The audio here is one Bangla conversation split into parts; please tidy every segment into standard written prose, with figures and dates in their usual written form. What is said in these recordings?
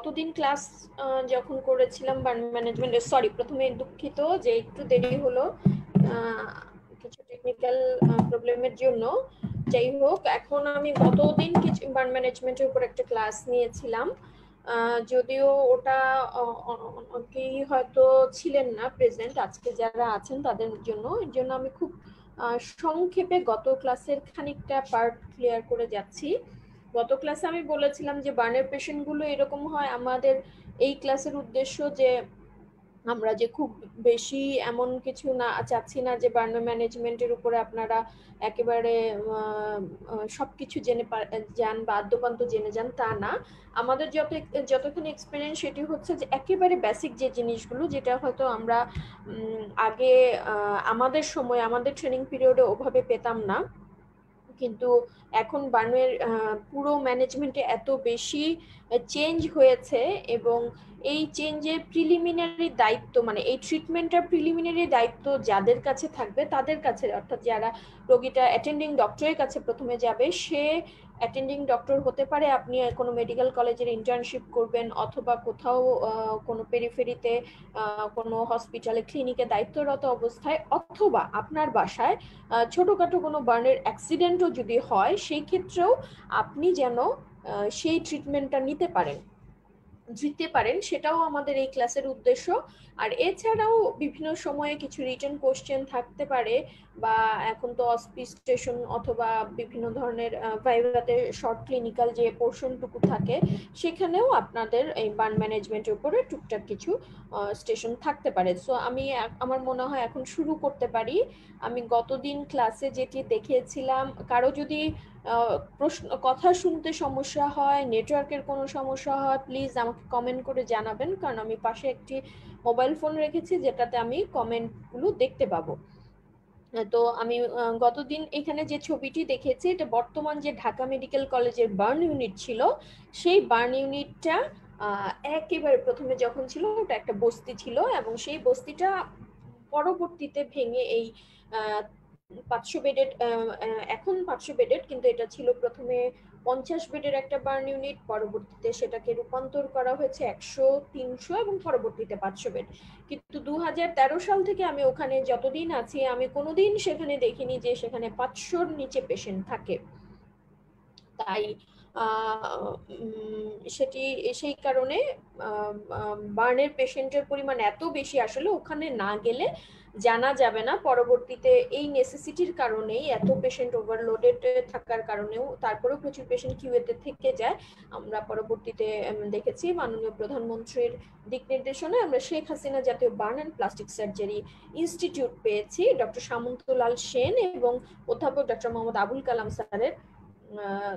গতদিন ক্লাস যখন করেছিলাম বার্ন ম্যানেজমেন্ট, সরি প্রথমে দুঃখিত যে একটু দেরি হলো, কিছু টেকনিক্যাল প্রবলেমের জন্য। যাই হোক, এখন আমি গতদিন কিছু বার্ন ম্যানেজমেন্টের উপর একটা ক্লাস নিয়েছিলাম, যদিও ওটা অনেকেই হয়তো ছিলেন না প্রেজেন্ট, আজকে যারা আছেন তাদের জন্য। এর জন্য আমি খুব সংক্ষেপে গত ক্লাসের খানিকটা পার্ট ক্লিয়ার করে যাচ্ছি। গত ক্লাসে আমি বলেছিলাম যে বার্নের পেশেন্টগুলো এরকম হয়। আমাদের এই ক্লাসের উদ্দেশ্য যে আমরা যে খুব বেশি এমন কিছু না চাচ্ছি না যে বার্নার ম্যানেজমেন্টের উপরে আপনারা একেবারে সবকিছু জেনে যান বা আদ্যপান্ত জেনে যান, তা না। আমাদের যতক্ষণ এক্সপিরিয়েন্স সেটি হচ্ছে যে একেবারে বেসিক যে জিনিসগুলো, যেটা হয়তো আমরা আগে আমাদের সময় আমাদের ট্রেনিং পিরিয়ডে ওভাবে পেতাম না, কিন্তু এখন বার্নের পুরো ম্যানেজমেন্টে এত বেশি চেঞ্জ হয়েছে, এবং এই চেঞ্জের প্রিলিমিনারি দায়িত্ব, মানে এই ট্রিটমেন্টের প্রিলিমিনারি দায়িত্ব যাদের কাছে থাকবে তাদের কাছে, অর্থাৎ যারা রোগীটা অ্যাটেন্ডিং ডক্টরের কাছে প্রথমে যাবে, সে অ্যাটেন্ডিং ডক্টর হতে পারে, আপনি কোনো মেডিকেল কলেজের ইন্টার্নশিপ করবেন, অথবা কোথাও কোনো পেরিফেরিতে কোনো হসপিটালে ক্লিনিকে দায়িত্বরত অবস্থায়, অথবা আপনার বাসায় ছোটখাটো কোনো বার্নের অ্যাক্সিডেন্টও যদি হয়, সেই ক্ষেত্রেও আপনি যেন সেই ট্রিটমেন্টটা নিতে পারেন, সেটাও আমাদের এই ক্লাসের উদ্দেশ্য। আর এছাড়াও বিভিন্ন সময়ে কিছু রিটেন কোশ্চেন থাকতে পারে, বা এখন তো অসপিস্টেশন অথবা বিভিন্ন ধরনের ভাইভাতে শর্ট ক্লিনিক্যাল যে পোর্শনটুকু থাকে, সেখানেও আপনাদের এই বার্ন ম্যানেজমেন্টের উপরে টুকটাক কিছু স্টেশন থাকতে পারে। সো আমার মনে হয় এখন শুরু করতে পারি। আমি গতদিন ক্লাসে যেটি দেখিয়েছিলাম, কারো যদি প্রশ্ন কথা শুনতে সমস্যা হয়, নেটওয়ার্কের কোনো সমস্যা হয়, প্লিজ আমাকে কমেন্ট করে জানাবেন, কারণ আমি পাশে একটি মোবাইল ফোন রেখেছি যেটাতে আমি কমেন্টগুলো দেখতে পাবো। তো আমি গতদিন এখানে যে ছবিটি দেখেছি, এটা বর্তমান যে ঢাকা মেডিকেল কলেজের বার্ন ইউনিট ছিল, সেই বার্ন ইউনিটটা একেবারে প্রথমে যখন ছিল ওটা একটা বস্তি ছিল, এবং সেই বস্তিটা পরবর্তীতে ভেঙে এই 500 বেডেড, এখন 500 বেডেড, কিন্তু এটা ছিল প্রথমে 50 বেডের একটা বার্ন ইউনিট, পরবর্তীতে সেটাকে রূপান্তর করা হয়েছে 100, 300 এবং পরবর্তীতে 500 বেড। কিন্তু 2013 সাল থেকে আমি ওখানে যতদিন আছি, আমি কোনোদিন সেখানে দেখিনি যে সেখানে 500-র নিচে পেশেন্ট থাকে। তাই সেটি সেই কারণে বার্নের পেশেন্টের পরিমাণ এত বেশি, আসলে ওখানে না গেলে জানা যাবে না। পরবর্তীতে এই নেসেসিটির কারণেই, এত পেশেন্ট ওভারলোডেড থাকার কারণেও, তারপরেও প্রচুর পেশেন্ট কিউএতে থেকে যায়। আমরা পরবর্তীতে দেখেছি মাননীয় প্রধানমন্ত্রীর দিক নির্দেশনায় আমরা শেখ হাসিনা জাতীয় burn and plastic surgery institute পেয়েছি ডক্টর সামন্তলাল সেন এবং অধ্যাপক ডক্টর মোহাম্মদ আবুল কালাম স্যারের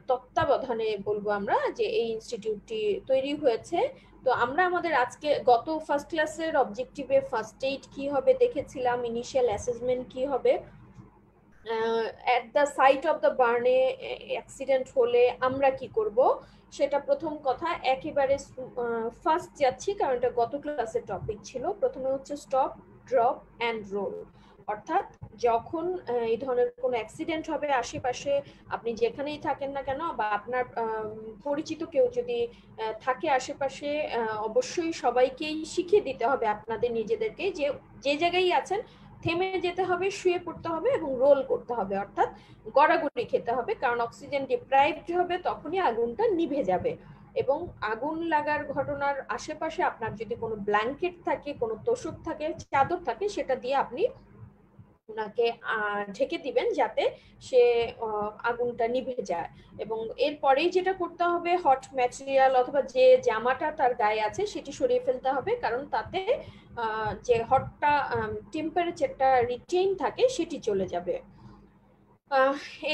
তত্ত্বাবধানে বলবো আমরা, যে এই ইনস্টিটিউটটি তৈরি হয়েছে। তো আমরা আমাদের আজকে গত ফার্স্ট ক্লাসের অবজেক্টিভে ফার্স্ট এইড কি হবে দেখেছিলাম, ইনিশিয়াল অ্যাসেসমেন্ট কি হবে, at the site of the বার্নে অ্যাক্সিডেন্ট হলে আমরা কি করব, সেটা প্রথম কথা। একেবারে ফার্স্ট যাচ্ছি, কারণ এটা গত ক্লাসের টপিক ছিল। প্রথমে হচ্ছে স্টপ, ড্রপ অ্যান্ড রোল, অর্থাৎ যখন এই ধরনের কোনো অ্যাক্সিডেন্ট হবে আশেপাশে, আপনি যেখানেই থাকেন না কেন, বা আপনার পরিচিত কেউ যদি থাকে আশেপাশে, অবশ্যই সবাইকেই শিখিয়ে দিতে হবে আপনাদের নিজেদেরকে, যে যে জায়গায় আছেন থেমে যেতে হবে, শুয়ে পড়তে হবে এবং রোল করতে হবে, অর্থাৎ গড়াগড়ি খেতে হবে, কারণ অক্সিজেন ডিপ্রাইভড হবে তখনই আগুনটা নিভে যাবে। এবং আগুন লাগার ঘটনার আশেপাশে আপনার যদি কোনো ব্ল্যাঙ্কেট থাকে, কোনো তোষক থাকে, চাদর থাকে, সেটা দিয়ে আপনি ওনাকে ঢেকে দিবেন যাতে সে আগুনটা নিভে যায়। এবং এরপরেই যেটা করতে হবে, হট ম্যাটেরিয়াল অথবা যে জামাটা তার গায়ে আছে সেটি সরিয়ে ফেলতে হবে, কারণ তাতে যে হটটা টেম্পারেচারটা রিটেইন থাকে সেটি চলে যাবে।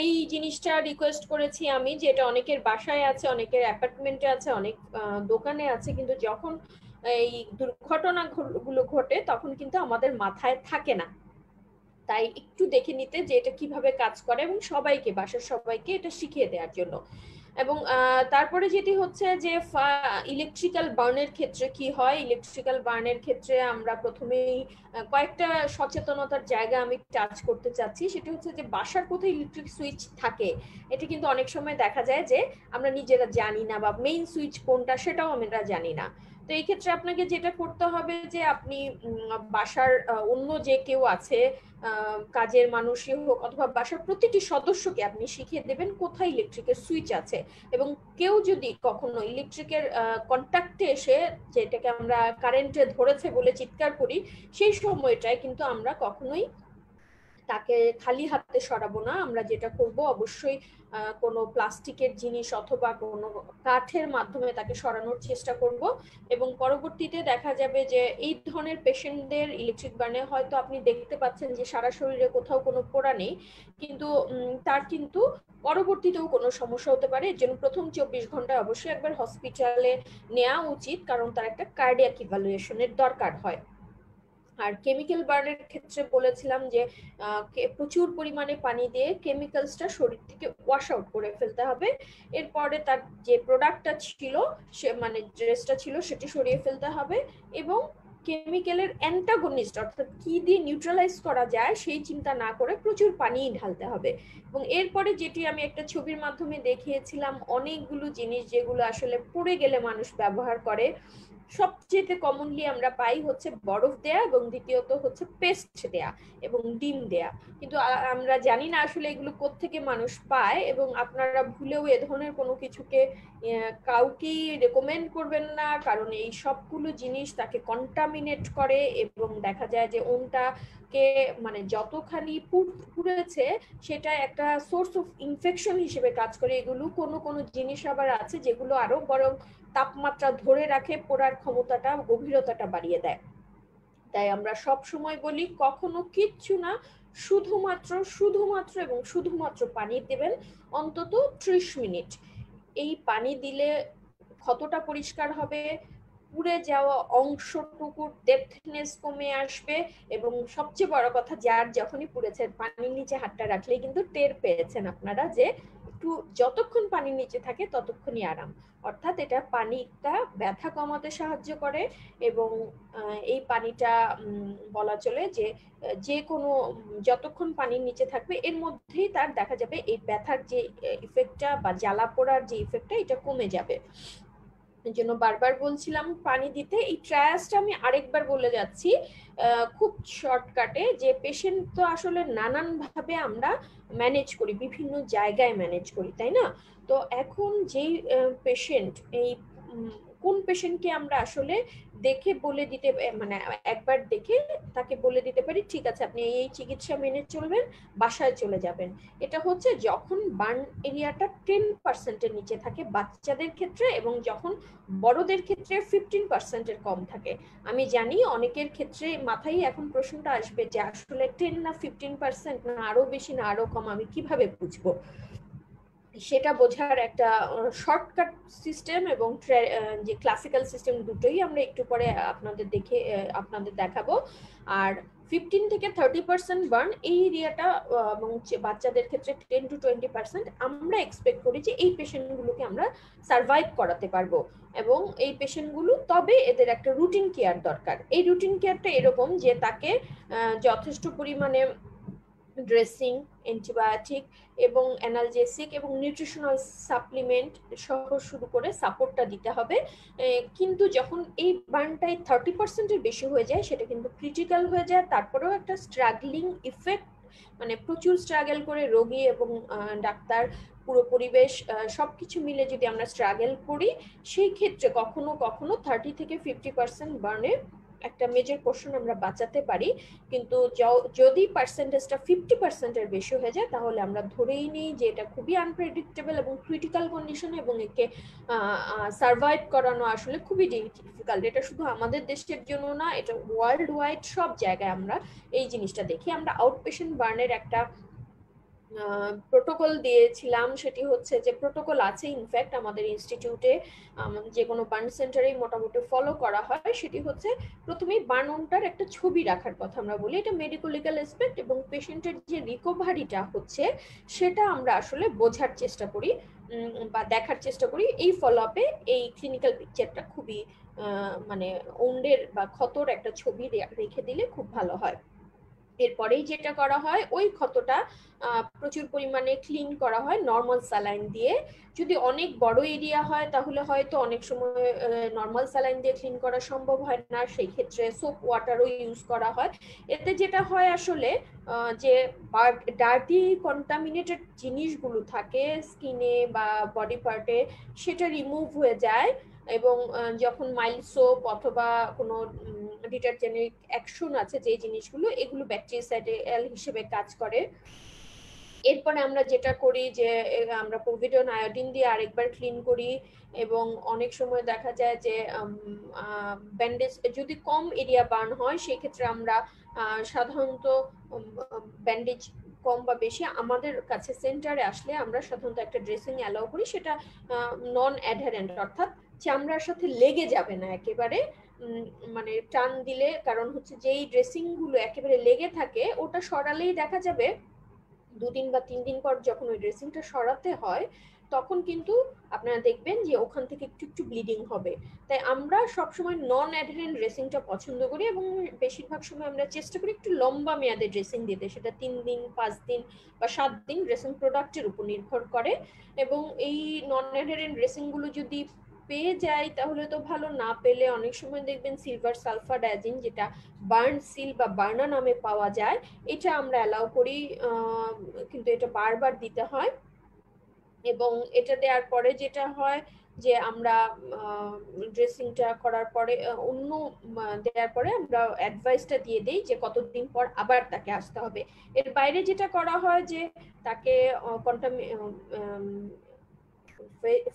এই জিনিসটা রিকোয়েস্ট করেছি আমি, যে এটা অনেকের বাসায় আছে, অনেকের অ্যাপার্টমেন্টে আছে, অনেক দোকানে আছে, কিন্তু যখন এই দুর্ঘটনাগুলো ঘটে তখন কিন্তু আমাদের মাথায় থাকে না। তাই একটু দেখে নিতে যে এটা কিভাবে কাজ করে, এবং সবাইকে, বাসার সবাইকে এটা শিখিয়ে দেওয়ার জন্য। এবং তারপরে যেটি হচ্ছে যে ইলেকট্রিক্যাল বার্নের ক্ষেত্রে কি হয়, ইলেকট্রিক্যাল বার্নের ক্ষেত্রে আমরা প্রথমেই কয়েকটা সচেতনতার জায়গা আমি টাচ করতে চাচ্ছি। সেটা হচ্ছে যে বাসার কোথায় ইলেকট্রিক সুইচ থাকে এটা কিন্তু অনেক সময় দেখা যায় যে আমরা নিজেরা জানি না, বা মেইন সুইচ কোনটা সেটাও আমরা জানি না। তো এই ক্ষেত্রে আপনাকে যেটা করতে হবে যে আপনি বাসার অন্য যে কেউ আছে, কাজের মানুষই হোক অথবা বাসার প্রতিটি সদস্যকে আপনি শিখিয়ে দেবেন কোথায় ইলেকট্রিকের সুইচ আছে। এবং কেউ যদি কখনো ইলেকট্রিকের কন্ট্যাক্টে এসে, যেটাকে আমরা কারেন্টে ধরেছে বলে চিৎকার করি, সেই সময়টায় কিন্তু আমরা কখনোই তাকে খালি হাতে সরাবো না। আমরা যেটা করব অবশ্যই কোনো প্লাস্টিকের জিনিস অথবা কোনো কাঠের মাধ্যমে তাকে সরানোর চেষ্টা করব। এবং পরবর্তীতে দেখা যাবে যে এই ধরনের পেশেন্টদের ইলেকট্রিক বার্নে হয়তো আপনি দেখতে পাচ্ছেন যে সারা শরীরে কোথাও কোনো পোড়া নেই, কিন্তু তার কিন্তু পরবর্তীতেও কোনো সমস্যা হতে পারে। এর জন্য প্রথম 24 ঘন্টায় অবশ্যই একবার হসপিটালে নেওয়া উচিত, কারণ তার একটা কার্ডিয়াক ইভ্যালুয়েশনের দরকার হয়। আর কেমিক্যাল বার্নের ক্ষেত্রে বলেছিলাম যে প্রচুর পরিমাণে পানি দিয়ে কেমিক্যালসটা শরীর থেকে ওয়াশ আউট করে ফেলতে হবে। এরপরে তার যে প্রোডাক্টটা ছিল, সে মানে ড্রেসটা ছিল, সেটি সরিয়ে ফেলতে হবে। এবং কেমিক্যালের অ্যান্টাগনিস্ট অর্থাৎ কি দিয়ে নিউট্রালাইজ করা যায় সেই চিন্তা না করে প্রচুর পানি ঢালতে হবে। এবং এরপরে যেটি আমি একটা ছবির মাধ্যমে দেখিয়েছিলাম, অনেকগুলো জিনিস যেগুলো আসলে পড়ে গেলে মানুষ ব্যবহার করে। সবচেয়ে কমনলি আমরা পাই হচ্ছে বরফ দেয়া, এবং দ্বিতীয়ত হচ্ছে পেস্ট দেয়া এবং ডিম দেয়া। কিন্তু আমরা জানি না আসলে এগুলো কোত্থেকে মানুষ পায়, এবং আপনারা ভুলেও এ ধরনের কোনো কিছুকে কাউকেই রেকমেন্ড করবেন না, কারণ এই সবগুলো জিনিস তাকে কন্টামিনেট করে। এবং দেখা যায় যে ওনটাকে মানে যতখানি পুড়েছে সেটা একটা সোর্স অফ ইনফেকশন হিসেবে কাজ করে। এগুলো কোনো কোনো জিনিস আবার আছে যেগুলো আরো বরং তাপমাত্রা ধরে রাখে, পোড়ার ক্ষমতাটা, গভীরতাটা বাড়িয়ে দেয়। তাই আমরা সব সময় বলি কখনো কিচ্ছু না, শুধুমাত্র এবং শুধুমাত্র পানি দেবেন অন্তত 30 মিনিট। এই পানি দিলে ক্ষতটা পরিষ্কার হবে, পুড়ে যাওয়া অংশটুকুর ডেপথনেস কমে আসবে। এবং সবচেয়ে বড় কথা, যার যখনই পুড়েছে পানির নিচে হাতটা রাখলেই কিন্তু টের পেয়েছেন আপনারা যে একটু যতক্ষণ পানির নিচে থাকে ততক্ষণই আরাম। অর্থাৎ এটা পানিটা ব্যথা কমাতে সাহায্য করে। এবং এই পানিটা বলা চলে যে যে কোনো যতক্ষণ পানির নিচে থাকবে এর মধ্যেই তার দেখা যাবে এই ব্যথার যে ইফেক্টটা বা জ্বালা পোড়ার যে ইফেক্টটা এটা কমে যাবে। এর জন্য বারবার বলছিলাম পানি দিতে। এই ট্রায়াসটা আমি আরেকবার বলে যাচ্ছি খুব শর্টকাটে, যে পেশেন্ট তো আসলে নানান ভাবে আমরা ম্যানেজ করি, বিভিন্ন জায়গায় ম্যানেজ করি, তাই না? তো এখন যেই পেশেন্ট, এই কোন পেশেন্টকে আমরা আসলে দেখে বলে দিতে, মানে একবার দেখে তাকে বলে দিতে পারি ঠিক আছে আপনি এই চিকিৎসা মেনে চলবেন, বাসায় চলে যাবেন। এটা হচ্ছে যখন বার্ন এরিয়াটা 10%-এর নিচে থাকে বাচ্চাদের ক্ষেত্রে, এবং যখন বড়দের ক্ষেত্রে 15%-এর কম থাকে। আমি জানি অনেকের ক্ষেত্রে মাথায় এখন প্রশ্নটা আসবে যে আসলে 10 না 15%, না আরো বেশি না আরো কম, আমি কিভাবে বুঝবো? সেটা বোঝার একটা শর্টকাট সিস্টেম এবং যে ক্লাসিক্যাল সিস্টেম, দুটোই আমরা একটু পরে আপনাদের দেখাবো। আর 15 থেকে 30% বার্ন এই এরিয়াটা, এবং বাচ্চাদের ক্ষেত্রে 10 to 20%, আমরা এক্সপেক্ট করি যে এই পেশেন্টগুলোকে আমরা সার্ভাইভ করাতে পারবো। এবং এই পেশেন্টগুলো, তবে এদের একটা রুটিন কেয়ার দরকার। এই রুটিন কেয়ারটা এরকম যে তাকে যথেষ্ট পরিমাণে ড্রেসিং, অ্যান্টিবায়োটিক এবং অ্যানালজেসিক এবং নিউট্রিশনাল সাপ্লিমেন্ট সহ শুরু করে সাপোর্টটা দিতে হবে। কিন্তু যখন এই বার্নটাই 30%-এর বেশি হয়ে যায় সেটা কিন্তু ক্রিটিক্যাল হয়ে যায়। তারপরেও একটা স্ট্রাগলিং ইফেক্ট, মানে প্রচুর স্ট্রাগল করে রোগী এবং ডাক্তার, পুরো পরিবেশ সবকিছু মিলে যদি আমরা স্ট্রাগল করি, সেই ক্ষেত্রে কখনো কখনো 30 থেকে 50% বার্নে একটা মেজর পোর্শন আমরা বাঁচাতে পারি। কিন্তু যদি পার্সেন্টেজটা 50%-এর বেশি হয়ে যায় তাহলে আমরা ধরেই নিই যে এটা খুবই আনপ্রেডিক্টেবল এবং ক্রিটিক্যাল কন্ডিশন, এবং একে সার্ভাইভ করানো আসলে খুবই ডিফিকাল্ট। এটা শুধু আমাদের দেশের জন্য না, এটা ওয়ার্ল্ড ওয়াইড সব জায়গায় আমরা এই জিনিসটা দেখি। আমরা আউটপেশেন্ট বার্নের একটা প্রোটোকল দিয়েছিলাম, সেটি হচ্ছে যে প্রোটোকল আছে ইনফ্যাক্ট আমাদের ইনস্টিটিউটে, যে কোনো বার্ন সেন্টারেই মোটামুটি ফলো করা হয়। সেটি হচ্ছে প্রথমেই বার্ন ওন্ডটার একটা ছবি রাখার কথা আমরা বলি, এটা মেডিকো-লিগ্যাল অ্যাসপেক্ট, এবং পেশেন্টের যে রিকভারিটা হচ্ছে সেটা আমরা আসলে বোঝার চেষ্টা করি। বা দেখার চেষ্টা করি, এই ফলো আপে এই ক্লিনিক্যাল পিকচারটা খুবই মানে ওন্ডের বা ক্ষতর একটা ছবি রেখে দিলে খুব ভালো হয়। এরপরেই যেটা করা হয়, ওই ক্ষতটা প্রচুর পরিমাণে ক্লিন করা হয় নর্মাল স্যালাইন দিয়ে। যদি অনেক বড় এরিয়া হয় তাহলে হয়তো অনেক সময় নর্মাল স্যালাইন দিয়ে ক্লিন করা সম্ভব হয় না, সেই ক্ষেত্রে সোপ ওয়াটারও ইউজ করা হয়। এতে যেটা হয় আসলে যে ডার্টি কন্টামিনেটেড জিনিসগুলো থাকে স্কিনে বা বডি পার্টে, সেটা রিমুভ হয়ে যায়। এবং যখন মাইল্ড সোপ অথবা কোনো ডিটারজেন্ট অ্যাকশন আছে যে জিনিসগুলো, এগুলো ব্যাকটেরিসাইডাল হিসেবে কাজ করে। এরপরে আমরা যেটা করি যে আমরা পোভিডন আয়োডিন দিয়ে আরেকবার ক্লিন করি। এবং অনেক সময় দেখা যায় যে ব্যান্ডেজ যদি কম এরিয়া বার্ন হয়, সেই ক্ষেত্রে আমরা সাধারণত ব্যান্ডেজ কম বা বেশি আমাদের কাছে সেন্টারে আসলে আমরা সাধারণত একটা ড্রেসিং অ্যালাউ করি, সেটা নন অ্যাডহারেন্ট, অর্থাৎ চামড়ার সাথে লেগে যাবে না একেবারে। মানে টান দিলে, কারণ হচ্ছে যেই ড্রেসিং গুলো একেবারে লেগে থাকে ওটা সরালেই দেখা যাবে 2 দিন বা 3 দিন পর যখন ওই ড্রেসিংটা সরাতে হয় তখন কিন্তু আপনারা দেখবেন যে ওখান থেকে একটু একটু ব্লিডিং হবে। তাই আমরা সবসময় নন অ্যাডহারেন্ট ড্রেসিংটা পছন্দ করি এবং বেশিরভাগ সময় আমরা চেষ্টা করি একটু লম্বা মেয়াদে ড্রেসিং দিতে, সেটা 3 দিন 5 দিন বা 7 দিন ড্রেসিং প্রোডাক্টের উপর নির্ভর করে। এবং এই নন অ্যাডহারেন্ট ড্রেসিংগুলো যদি পেয়ে যায় তাহলে তো ভালো, না পেলে অনেক সময় দেখবেন সিলভার সালফাডায়াজিন, যেটা বার্ন সিল বা বার্না নামে পাওয়া যায়, এটা আমরা অ্যালাউ করি, কিন্তু এটা বারবার দিতে হয়। এবং এটা দেওয়ার পরে যেটা হয় যে আমরা ড্রেসিংটা করার পরে অন্য দেওয়ার পরে আমরা অ্যাডভাইসটা দিয়ে দিই যে কতদিন পর আবার তাকে আসতে হবে। এর বাইরে যেটা করা হয় যে তাকে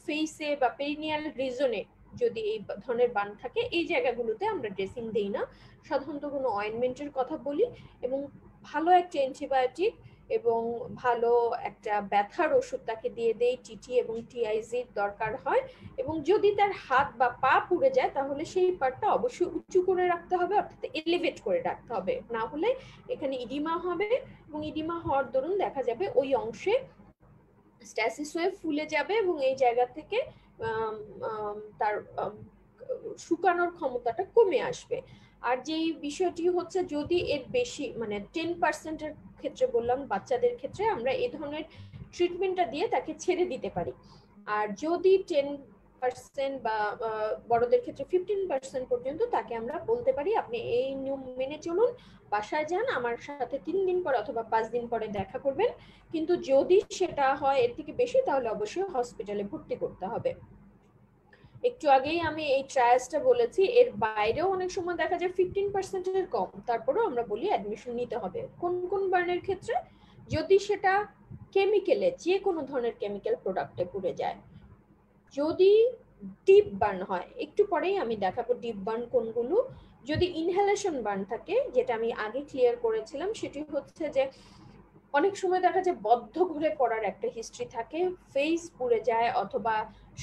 ফেসে বা পেরিনিয়াল রিজনে যদি এই ধরনের বান থাকে, এই জায়গাগুলোতে আমরা ড্রেসিং দেই না, সাধারণত কোনো অয়েন্টমেন্টের কথা বলি। এবং ভালো একটা অ্যান্টিবায়োটিক এবং ভালো একটা ব্যথার ওষুধ তাকে দিয়ে দেই, টিটি এবং টিআইজির দরকার হয়। এবং যদি তার হাত বা পা পুড়ে যায় তাহলে সেই পার্টটা অবশ্যই উঁচু করে রাখতে হবে, অর্থাৎ এলিভেট করে রাখতে হবে, না হলে এখানে ইডিমা হবে এবং ইডিমা হওয়ার দরুন দেখা যাবে ওই অংশে স্ট্যাসিস হয়ে ফুলে যাবে এবং এই জায়গা থেকে তার শুকানোর ক্ষমতাটা কমে আসবে। আর যেই বিষয়টি হচ্ছে, যদি এর বেশি মানে 10%-এর ক্ষেত্রে বললাম, বাচ্চাদের ক্ষেত্রে আমরা এই ধরনের ট্রিটমেন্টটা দিয়ে তাকে ছেড়ে দিতে পারি। আর যদি 10% বা বড়দের ক্ষেত্রে 15% পর্যন্ত, তাকে আমরা বলতে পারি আপনি এই নিয়ম মেনে চলুন, বাসায় যান, আমার সাথে 3 দিন পরে অথবা 5 দিন পরে দেখা করবেন। কিন্তু যদি সেটা হয় এর থেকে বেশি তাহলে অবশ্যই হসপিটালে ভর্তি করতে হবে। একটু আগেই আমি এই ট্রায়ালসটা বলেছি, এর বাইরেও অনেক সময় দেখা যায় 15%-এর কম, তারপরেও আমরা বলি অ্যাডমিশন নিতে হবে। কোন কোন বার্নের ক্ষেত্রে? যদি সেটা কেমিক্যালে, যে কোনো ধরনের কেমিক্যাল প্রোডাক্টে পুড়ে যায়। যদি ডিপ বার্ন হয়, একটু পরেই আমি দেখাবো ডিপ বার্ন কোনগুলো। যদি ইনহেলেশন বার্ন থাকে, যেটা আমি আগে ক্লিয়ার করেছিলাম, সেটি হচ্ছে যে অনেক সময় দেখা যায় বদ্ধ ঘুরে পড়ার একটা হিস্ট্রি থাকে, ফেস পুড়ে যায় অথবা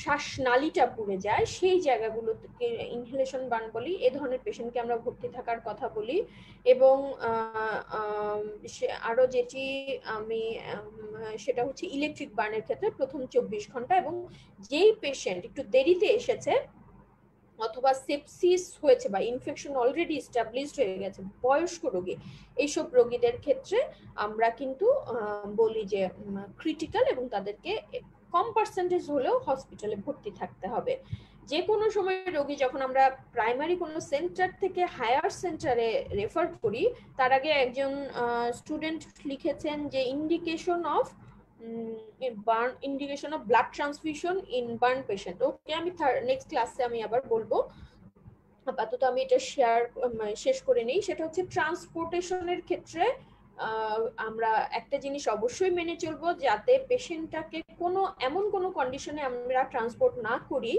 শ্বাসনালীটা পুড়ে যায়, সেই জায়গাগুলোকে ইনহেলেশন বার্ন বলি। এ ধরনের পেশেন্টকে আমরা ভর্তি থাকার কথা বলি। এবং আরো যেটি আমি সেটা হচ্ছে ইলেকট্রিক বার্নের ক্ষেত্রে প্রথম 24 ঘন্টা, এবং যেই পেশেন্ট একটু দেরিতে এসেছে অথবা সেপসিস হয়েছে বা ইনফেকশন অলরেডি এস্টাবলিশড হয়ে গেছে, বয়স্ক রোগী, এইসব রোগীদের ক্ষেত্রে আমরা কিন্তু বলি যে ক্রিটিক্যাল এবং তাদেরকে কম পার্সেন্টেজ হলেও হসপিটালে ভর্তি থাকতে হবে। যে কোনো সময় রোগী যখন আমরা প্রাইমারি কোনো সেন্টার থেকে হায়ার সেন্টারে রেফার করি, তার আগে একজন স্টুডেন্ট লিখেছেন যে indication of burn, indication of blood transfusion in burn patient. Okay, আমি নেক্সট ক্লাসে আমি আবার বলবো, আপাতত আমি এটা শেষ করে নেই। সেটা হচ্ছে ট্রান্সপোর্টেশনের ক্ষেত্রে আমরা একটা জিনিস অবশ্যই মেনে চলবো, যাতে পেশেন্টটাকে এমন কোনো কন্ডিশনে আমরা ট্রান্সপোর্ট না করি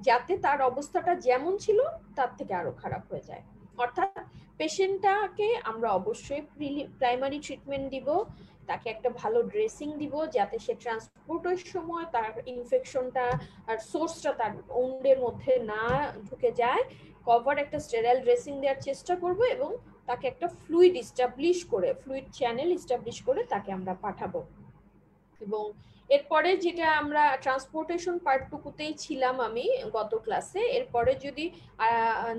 যাতে তার অবস্থাটা যেমন ছিল তার থেকে আরো খারাপ হয়ে যায়। অর্থাৎ পেশেন্টটাকে আমরা অবশ্যই প্রাইমারি ট্রিটমেন্ট দিব, তাকে একটা ভালো ড্রেসিং দিব যাতে সে ট্রান্সপোর্টের সময় তার ইনফেকশনটা আর সোর্সটা তার ওন্ডের মধ্যে না ঢুকে যায়। কভার একটা স্টেরাইল ড্রেসিং দেওয়ার চেষ্টা করব এবং তাকে একটা ফ্লুইড চ্যানেল এস্টাবলিশ করে তাকে আমরা পাঠাবো। এবং এরপরে যেটা আমরা ট্রান্সপোর্টেশন পার্টটুকুতেই ছিলাম আমি গত ক্লাসে, এরপরে যদি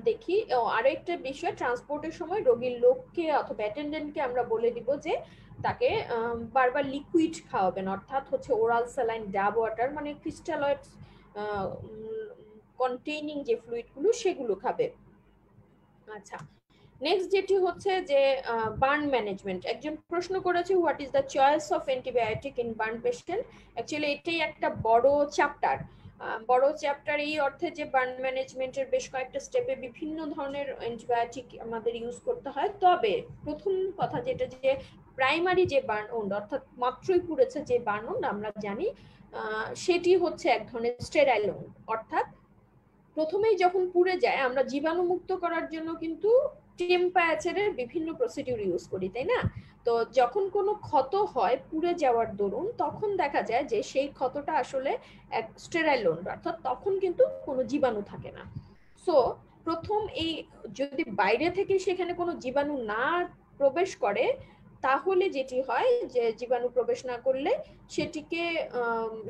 দেখি আরো একটা বিষয়, ট্রান্সপোর্টের সময় রোগীর লোককে অথবা অ্যাটেন্ডেন্টকে আমরা বলে দিব যে তাকে বারবার লিকুইড খাওয়াবেন, অর্থাৎ হচ্ছে ওরাল স্যালাইন, ডাব ওয়াটার, মানে ক্রিস্টালয়েড কন্টেইনিং যে ফ্লুইডগুলো সেগুলো খাবে। আচ্ছা, নেক্সট যেটি হচ্ছে যে বার্ন ম্যানেজমেন্ট। একজন প্রশ্ন করেছে what is the choice of antibiotic in burn patient. Actually এটাই একটা বড় চ্যাপ্টার, এই অর্থে যে বার্ন ম্যানেজমেন্টের বেশ কয়েকটা স্টেপে বিভিন্ন ধরনের অ্যান্টিবায়োটিক আমাদের ইউজ করতে হয়। তবে প্রথম কথা যেটা, যে প্রাইমারি যে বার্ন ওন্ড, অর্থাৎ মাত্রই পুড়েছে যে বার্ন ওন্ড আমরা জানি, সেটি হচ্ছে এক ধরনের স্টেরাইল ওন্ড। অর্থাৎ প্রথমেই যখন পুড়ে যায় আমরা জীবাণুমুক্ত করার জন্য কিন্তু টেম্পারেচারের বিভিন্ন প্রসিডিউর ইউজ করি, তাই না? তো যখন কোনো ক্ষত হয় পুড়ে যাওয়ার দরুন, তখন দেখা যায় যে সেই ক্ষতটা আসলে এক স্টেরাইল ওন্ড, অর্থাৎ তখন কিন্তু কোনো জীবাণু থাকে না। সো প্রথম এই যদি বাইরে থেকে সেখানে কোনো জীবাণু না প্রবেশ করে, তাহলে যেটি হয় যে জীবাণু প্রবেশ না করলে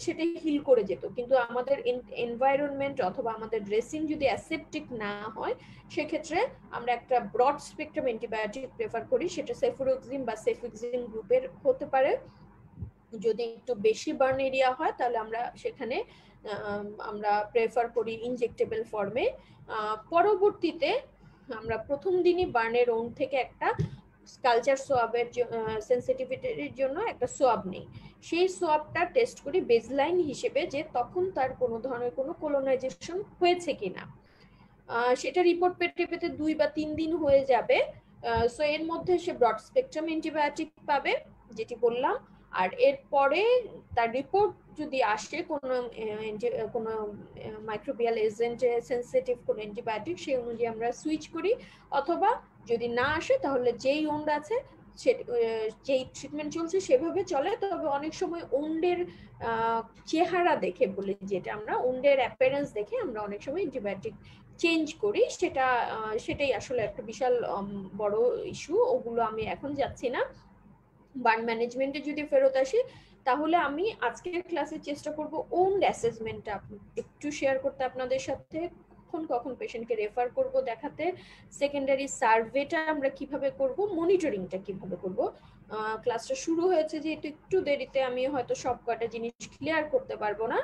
সেটা হিল করে যেত। কিন্তু আমাদের এনভায়রনমেন্ট অথবা আমাদের ড্রেসিং যদি অ্যাসেপ্টিক না হয়, সেক্ষেত্রে আমরা একটা ব্রড স্পেকট্রাম অ্যান্টিবায়োটিক প্রেফার করি, সেটা সেফুরোক্সিম বা সেফুক্সিম গ্রুপের হতে পারে। যদি একটু বেশি বার্ন এরিয়া হয় তাহলে আমরা সেখানে আমরা প্রেফার করি ইনজেক্টেবল ফর্মে। পরবর্তীতে আমরা প্রথম দিনই বার্নের ওন থেকে একটা কালচার সোয়াবের সেন্সিটিভিটির জন্য একটা সোয়াব নেই। সেই সোয়াবটা টেস্ট করি বেজলাইন হিসেবে, যে তখন তার কোনো ধরনের কোনো কোলোনাইজেশন হয়েছে কিনা। সেটা রিপোর্ট পেতে পেতে 2 বা 3 দিন হয়ে যাবে। সো এর মধ্যে সে ব্রড স্পেকট্রাম অ্যান্টিবায়োটিক পাবে যেটি বললাম। আর এরপরে তার রিপোর্ট যদি আসে কোনো মাইক্রোবিয়াল এজেন্টে সেন্সিটিভ কোনো অ্যান্টিবায়োটিক, সেই অনুযায়ী আমরা সুইচ করি। অথবা যদি না আসে তাহলে যেই ওন্ড আছে যেই ট্রিটমেন্ট চলছে সেভাবে চলে। তবে অনেক সময় ওন্ডের চেহারা দেখে, বলি যেটা আমরা ওন্ডের অ্যাপিয়ারেন্স দেখে আমরা অনেক সময় অ্যান্টিবায়োটিক চেঞ্জ করি। সেটাই আসলে একটা বিশাল বড় ইস্যু, ওগুলো আমি এখন যাচ্ছি না। বার্ন ম্যানেজমেন্টে যদি ফেরত আসি, তাহলে আমি আজকের ক্লাসে চেষ্টা করব ওন্ড অ্যাসেসমেন্টটা একটু শেয়ার করতে আপনাদের সাথে। কখন পেশেন্টকে রেফার করব দেখাতে, সেকেন্ডারি সার্ভেটা আমরা কিভাবে করব, মনিটরিংটা কিভাবে করব। ক্লাসটা শুরু হয়েছে যেহেতু একটু দেরিতে, আমি হয়তো সব কয়টা জিনিস ক্লিয়ার করতে পারবো না।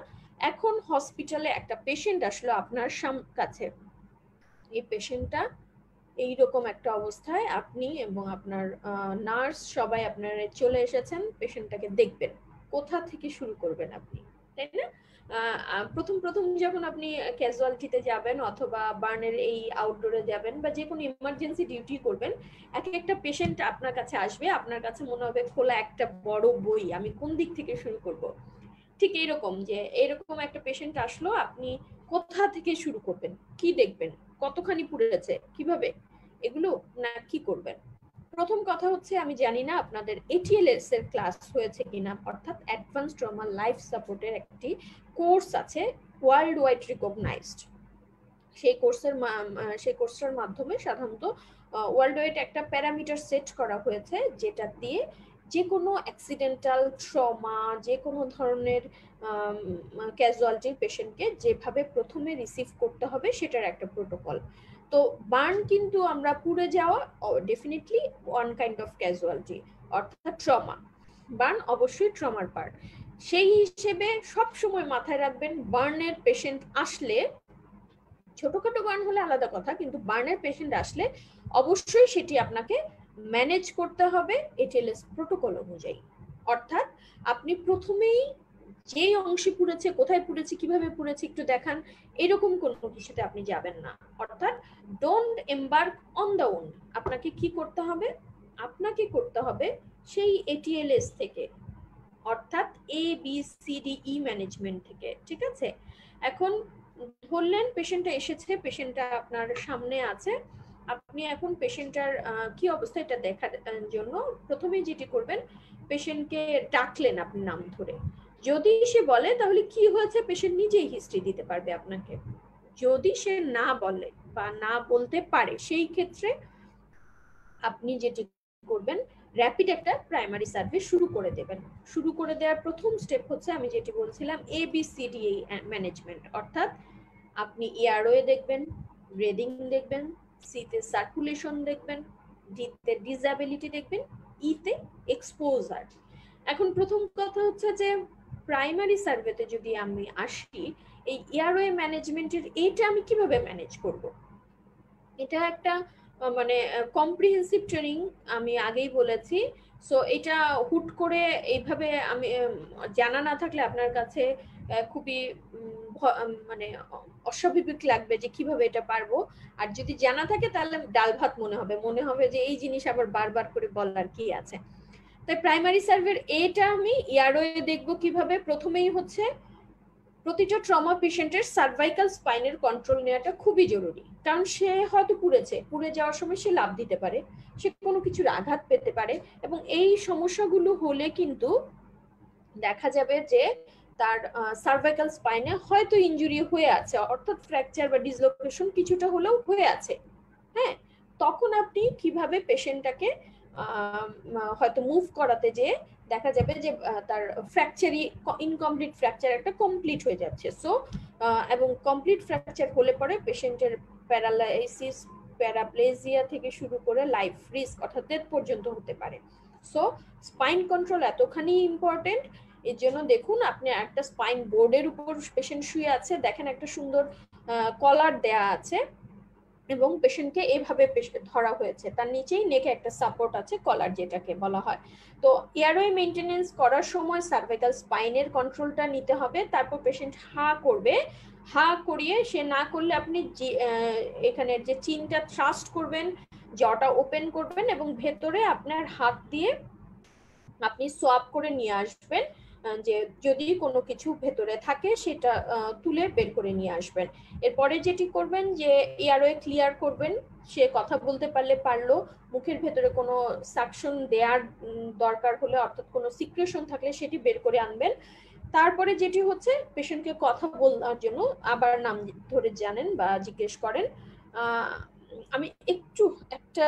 এখন হসপিটালে একটা পেশেন্ট আসলো আপনার কাছে, এই পেশেন্টটা এইরকম একটা অবস্থায়, আপনি এবং আপনার নার্স সবাই আপনারা চলে এসেছেন পেশেন্টটাকে দেখবেন। কোথা থেকে শুরু করবেন আপনি, তাই না? প্রথম যখন আপনি ক্যাজুয়ালিটিতে যাবেন অথবা বার্নের এই আউটডোরে যাবেন বা যে কোনো ইমার্জেন্সি ডিউটি করবেন, একটা পেশেন্ট আপনার কাছে আসবে, আপনার কাছে মনে হবে খোলা একটা বড় বই, আমি কোন দিক থেকে শুরু করব। ঠিক এইরকম, যে এরকম একটা পেশেন্ট আসলো, আপনি কোথা থেকে শুরু করবেন, কি দেখবেন, কতখানি পুড়েছে, কিভাবে, এগুলো না কি করবেন। প্রথম কথা হচ্ছে, আমি জানি না আপনাদের এটিএলএস এর ক্লাস হয়েছে কিনা, অর্থাৎ অ্যাডভান্স ট্রমা লাইফ সাপোর্টের একটি কোর্স আছে, ওয়ার্ল্ড ওয়াইড রিকগনাইজড। সেই কোর্সের মাধ্যমে সাধারণত ওয়ার্ল্ড ওয়াইড একটা প্যারামিটার সেট করা হয়েছে, যেটা দিয়ে যে কোনো অ্যাক্সিডেন্টাল ট্রমা, যে কোনো ধরনের ক্যাজুয়ালিটির পেশেন্টকে যেভাবে প্রথমে রিসিভ করতে হবে সেটার একটা প্রোটোকল। তো বার্ন কিন্তু আমরা পুড়ে যাওয়া definitely one kind of casualty, অর্থাৎ ট্রমা। বার্ন অবশ্যই ট্রমার পার্ট। সেই হিসেবে সব সময় মাথায় রাখবেন, বার্নের পেশেন্ট আসলে, ছোটখাটো বার্ন হলে আলাদা কথা, কিন্তু বার্নের পেশেন্ট আসলে অবশ্যই সেটি আপনাকে ম্যানেজ করতে হবে এটিএলএস প্রোটোকল অনুযায়ী। অর্থাৎ আপনি প্রথমেই যে অংশে পুড়েছে, কোথায় পুড়েছে, কিভাবে পুড়েছে একটু দেখান, এরকম কোনো কিছুতে আপনি যাবেন না। অর্থাৎ ডোন্ট এম্বার্ক অন দ্য ওন। আপনাকে কি করতে হবে, আপনাকে করতে হবে সেই এটিএলএস থেকে, অর্থাৎ ABCDE ম্যানেজমেন্ট থেকে। ঠিক আছে? এখন বললেন পেশেন্টটা এসেছে, পেশেন্টটা আপনার সামনে আছে, আপনি এখন পেশেন্টটার কি অবস্থা এটা দেখার জন্য প্রথমেই যেটি করবেন, পেশেন্টকে ডাকলেন আপনি নাম ধরে। যদি সে বলে তাহলে কি হয়েছে পেশেন্ট নিজেই হিস্ট্রি দিতে পারবে আপনাকে। যদি সে না বলে বা না বলতে পারে, সেই ক্ষেত্রে আপনি যেটি করবেন, র্যাপিড একটা প্রাইমারি সার্ভে শুরু করে দেবেন। শুরু করে দেওয়ার প্রথম স্টেপ হচ্ছে আমি যেটি বলছিলাম ABCD ম্যানেজমেন্ট, অর্থাৎ আপনি এয়ারওয়ে দেখবেন, ব্রিদিং দেখবেন, সিতে সার্কুলেশন দেখবেন, ডিতে ডিসএবিলিটি দেখবেন, ইতে এক্সপোজার। এখন প্রথম কথা হচ্ছে যে প্রাইমারি সার্ভেতে যদি আমি আসি, এই এয়ারওয়ে ম্যানেজমেন্টের এটা আমি কিভাবে ম্যানেজ করব? এটা একটা মানে কম্প্রিহেন্সিভ ট্রেনিং, আমি আগেই বলেছি। সো এটা হুট করে এইভাবে আমি জানা না থাকলে আপনার কাছে খুবই মানে অস্বাভাবিক লাগবে যে কিভাবে এটা পারবো। আর যদি জানা থাকে তাহলে ডাল ভাত মনে হবে যে এই জিনিস আবার বারবার করে বলার কি আছে। তাই প্রাইমারি সার্ভের এটা আমি এয়ারওয়ে দেখবো কিভাবে। প্রথমেই হচ্ছে প্রতিটা ট্রমা পেশেন্টের সার্ভাইকাল স্পাইনের কন্ট্রোল নেওয়াটা খুবই জরুরি, কারণ সে হয়তো পুড়ে যাওয়ার সময় সে লাফ দিতে পারে, সে কোনো কিছুর আঘাত পেতে পারে, এবং এই সমস্যাগুলো হলে কিন্তু দেখা যাবে যে তার সার্ভাইকাল স্পাইনে হয়তো ইনজুরি হয়ে আছে, অর্থাৎ ফ্র্যাকচার বা ডিসলোকেশন কিছুটা হলেও হয়ে আছে। হ্যাঁ, তখন আপনি কিভাবে পেশেন্টটাকে হয়তো মুভ করাতে যে দেখা যাবে যে তার ফ্র্যাকচারই ইনকমপ্লিট ফ্র্যাকচার একটা কমপ্লিট হয়ে যাচ্ছে। সো এবং কমপ্লিট ফ্র্যাকচার হলে পরে পেশেন্টের প্যারালাইসিস, প্যারাপ্লেজিয়া থেকে শুরু করে লাইফ রিস্ক অর্থাৎ ডেথ পর্যন্ত হতে পারে। সো স্পাইন কন্ট্রোল এতখানি ইম্পর্টেন্ট। এর জন্য দেখুন আপনি একটা স্পাইন বোর্ডের উপর পেশেন্ট শুয়ে আছে, দেখেন একটা সুন্দর কলার দেয়া আছে এবং পেশেন্টকে এইভাবে ধরা হয়েছে, তার নিচেই নেকে একটা সাপোর্ট আছে, কলার যেটাকে বলা হয়। তো এয়ারওয়ে মেইনটেনেন্স করার সময় সার্ভাইকাল স্পাইনের কন্ট্রোলটা নিতে হবে। তারপর পেশেন্ট হা করবে, হা করিয়ে সে না করলে আপনি এখানে যে চিনটা থ্রাস্ট করবেন, জটা ওপেন করবেন এবং ভেতরে আপনার হাত দিয়ে আপনি সোয়াপ করে নিয়ে আসবেন, যে যদি কোনো কিছু ভেতরে থাকে সেটা তুলে বের করে নিয়ে আসবেন। এরপরে যেটি করবেন যে এয়ারওয়ে ক্লিয়ার করবেন, সে কথা বলতে পারলে পারলো, মুখের ভেতরে কোনো সাকশন দেওয়ার দরকার হলে অর্থাৎ কোনো সিক্রেশন থাকলে সেটি বের করে আনবেন। তারপরে যেটি হচ্ছে পেশেন্টকে কথা বলার জন্য আবার নাম ধরে জানেন বা জিজ্ঞেস করেন। আমি একটু একটা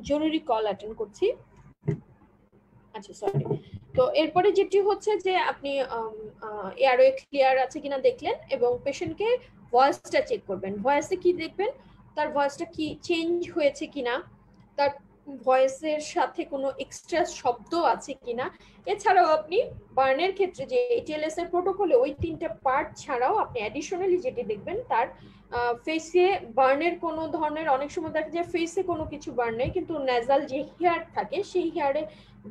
জরুরি কল অ্যাটেন্ড করছি, আচ্ছা সরি। তো এরপরে যেটি হচ্ছে যে আপনি এয়ারওয়ে ক্লিয়ার আছে কিনা দেখলেন এবং পেশেন্টকে ভয়েসটা চেক করবেন। ভয়েসে কি দেখবেন, তার ভয়েসটা কি চেঞ্জ হয়েছে কিনা, তার ভয়েসের সাথে কোনো এক্সট্রা শব্দ আছে কিনা। এছাড়াও আপনি বার্নের ক্ষেত্রে যে ATLS এর প্রোটোকলে ওই তিনটা পার্ট ছাড়াও আপনি অ্যাডিশনালি যেটি দেখবেন তার ফেসে বার্নের কোনো ধরনের, অনেক সময় দেখা যায় ফেসে কোনো কিছু বার্ন নেই কিন্তু নেজাল যে হেয়ার থাকে সেই হেয়ারে